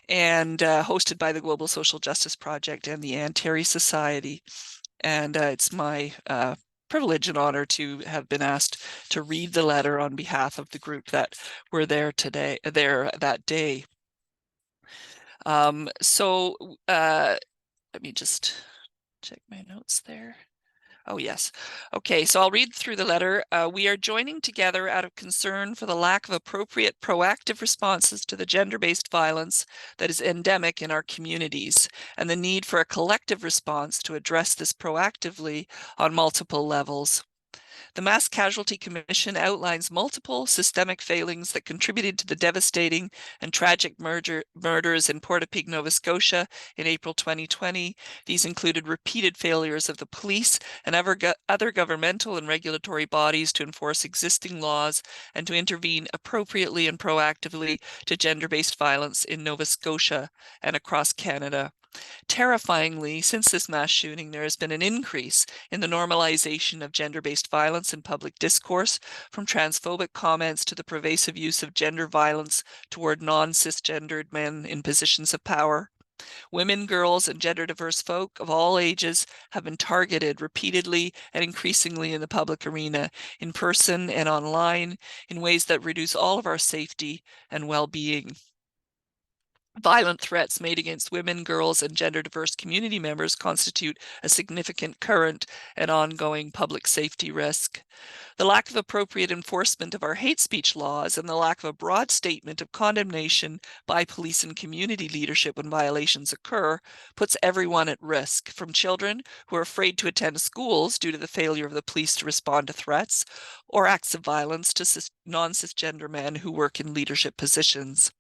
and hosted by the Global Social Justice Project and the Anne Terry Society. And it's my privilege and honor to have been asked to read the letter on behalf of the group that were there that day. Let me just check my notes there. Oh, yes. Okay, so I'll read through the letter. We are joining together out of concern for the lack of appropriate proactive responses to the gender-based violence that is endemic in our communities, and the need for a collective response to address this proactively on multiple levels. The Mass Casualty Commission outlines multiple systemic failings that contributed to the devastating and tragic murders in Portapique, Nova Scotia in April 2020. These included repeated failures of the police and other governmental and regulatory bodies to enforce existing laws and to intervene appropriately and proactively to gender-based violence in Nova Scotia and across Canada. Terrifyingly, since this mass shooting, there has been an increase in the normalization of gender-based violence in public discourse, from transphobic comments to the pervasive use of gender violence toward non-cisgendered men in positions of power. Women, girls, and gender-diverse folk of all ages have been targeted repeatedly and increasingly in the public arena, in person and online, in ways that reduce all of our safety and well-being. Violent threats made against women, girls, and gender diverse community members constitute a significant current and ongoing public safety risk. The lack of appropriate enforcement of our hate speech laws and the lack of a broad statement of condemnation by police and community leadership when violations occur puts everyone at risk, from children who are afraid to attend schools due to the failure of the police to respond to threats or acts of violence to non-cisgender men who work in leadership positions.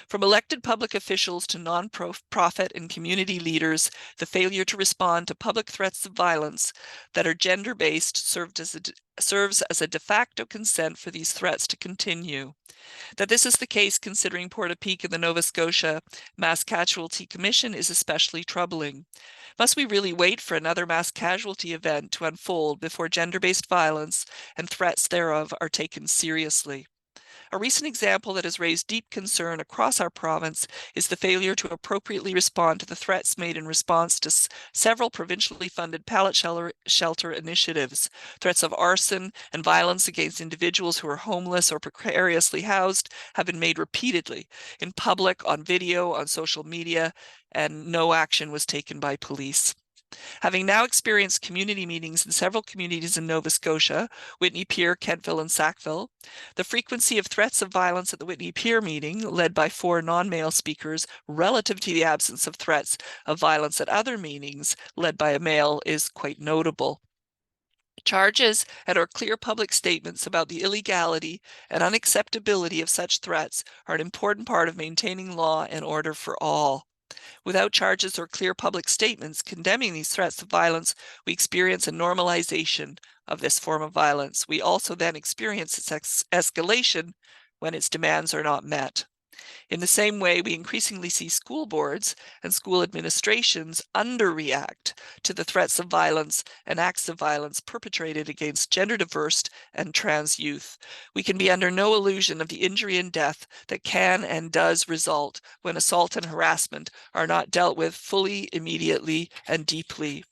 From elected public officials to non-profit and community leaders, the failure to respond to public threats of violence that are gender-based serves as a de facto consent for these threats to continue. That this is the case considering Portapique and the Nova Scotia Mass Casualty Commission is especially troubling. Must we really wait for another mass casualty event to unfold before gender-based violence and threats thereof are taken seriously? A recent example that has raised deep concern across our province is the failure to appropriately respond to the threats made in response to several provincially funded pallet shelter initiatives. Threats of arson and violence against individuals who are homeless or precariously housed have been made repeatedly in public, on video, on social media, and no action was taken by police. Having now experienced community meetings in several communities in Nova Scotia, Whitney Pier, Kentville, and Sackville, the frequency of threats of violence at the Whitney Pier meeting, led by 4 non-male speakers, relative to the absence of threats of violence at other meetings, led by a male, is quite notable. Charges and or clear public statements about the illegality and unacceptability of such threats are an important part of maintaining law and order for all. Without charges or clear public statements condemning these threats of violence, we experience a normalization of this form of violence. We also then experience its escalation when its demands are not met. In the same way, we increasingly see school boards and school administrations underreact to the threats of violence and acts of violence perpetrated against gender diverse and trans youth. We can be under no illusion of the injury and death that can and does result when assault and harassment are not dealt with fully, immediately, and deeply.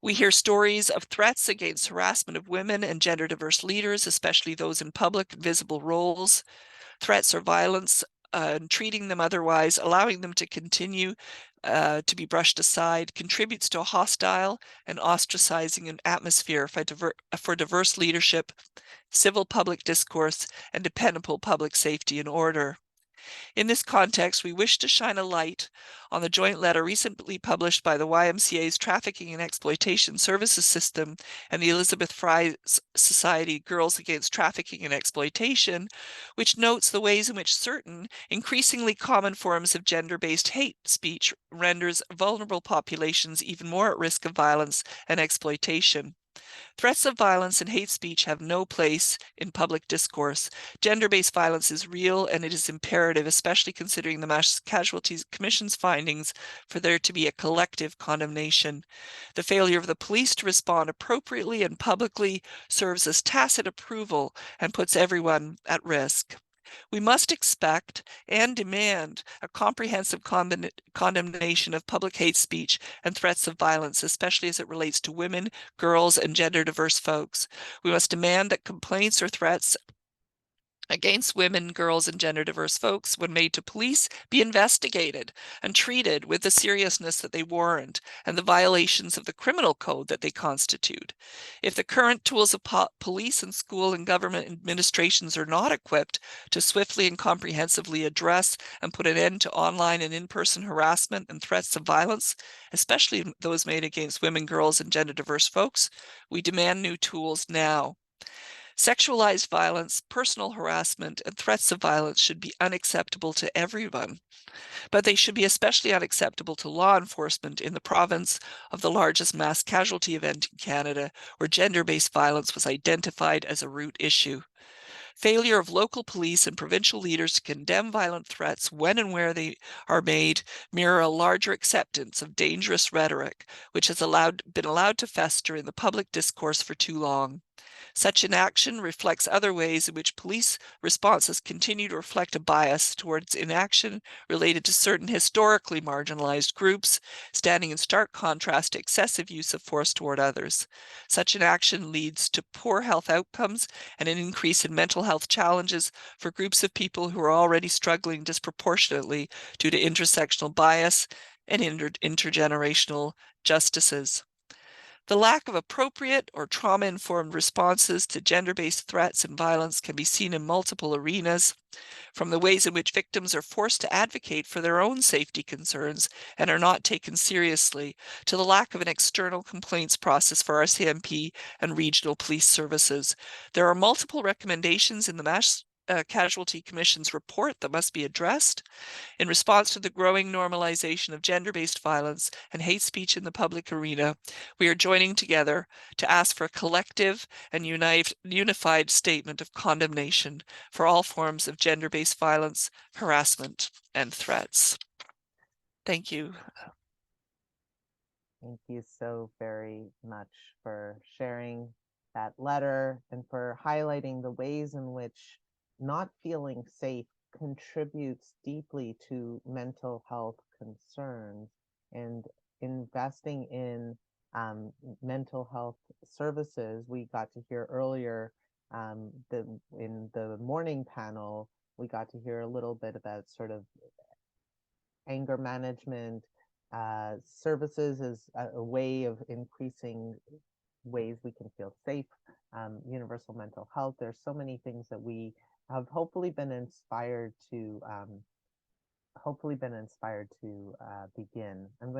We hear stories of threats against harassment of women and gender diverse leaders, especially those in public visible roles. Threats or violence and treating them otherwise, allowing them to continue to be brushed aside, contributes to a hostile and ostracizing atmosphere for diverse leadership, civil public discourse, and dependable public safety and order. In this context, we wish to shine a light on the joint letter recently published by the YMCA's Trafficking and Exploitation Services System and the Elizabeth Fry Society Girls Against Trafficking and Exploitation, which notes the ways in which certain increasingly common forms of gender-based hate speech renders vulnerable populations even more at risk of violence and exploitation. Threats of violence and hate speech have no place in public discourse. Gender-based violence is real and it is imperative, especially considering the Mass Casualties Commission's findings, for there to be a collective condemnation. The failure of the police to respond appropriately and publicly serves as tacit approval and puts everyone at risk. We must expect and demand a comprehensive condemnation of public hate speech and threats of violence, especially as it relates to women, girls, and gender diverse folks. We must demand that complaints or threats against women, girls, and gender diverse folks, when made to police, be investigated and treated with the seriousness that they warrant and the violations of the criminal code that they constitute. If the current tools of police and school and government administrations are not equipped to swiftly and comprehensively address and put an end to online and in-person harassment and threats of violence, especially those made against women, girls, and gender diverse folks, we demand new tools now. Sexualized violence, personal harassment, and threats of violence should be unacceptable to everyone, but they should be especially unacceptable to law enforcement in the province of the largest mass casualty event in Canada, where gender-based violence was identified as a root issue. Failure of local police and provincial leaders to condemn violent threats when and where they are made mirror a larger acceptance of dangerous rhetoric, which has been allowed to fester in the public discourse for too long. Such inaction reflects other ways in which police responses continue to reflect a bias towards inaction related to certain historically marginalized groups, standing in stark contrast to excessive use of force toward others. Such inaction leads to poor health outcomes and an increase in mental health challenges for groups of people who are already struggling disproportionately due to intersectional bias and intergenerational justices. The lack of appropriate or trauma-informed responses to gender-based threats and violence can be seen in multiple arenas, from the ways in which victims are forced to advocate for their own safety concerns and are not taken seriously, to the lack of an external complaints process for RCMP and regional police services. There are multiple recommendations in the Mass Casualty Commission's report that must be addressed. In response to the growing normalization of gender-based violence and hate speech in the public arena, we are joining together to ask for a collective and unified statement of condemnation for all forms of gender-based violence, harassment, and threats. Thank you. Thank you so very much for sharing that letter and for highlighting the ways in which not feeling safe contributes deeply to mental health concerns, and investing in mental health services. We got to hear earlier in the morning panel, we got to hear a little bit about sort of anger management services as a way of increasing ways we can feel safe, universal mental health. There's so many things that we have hopefully been inspired to begin. I'm going to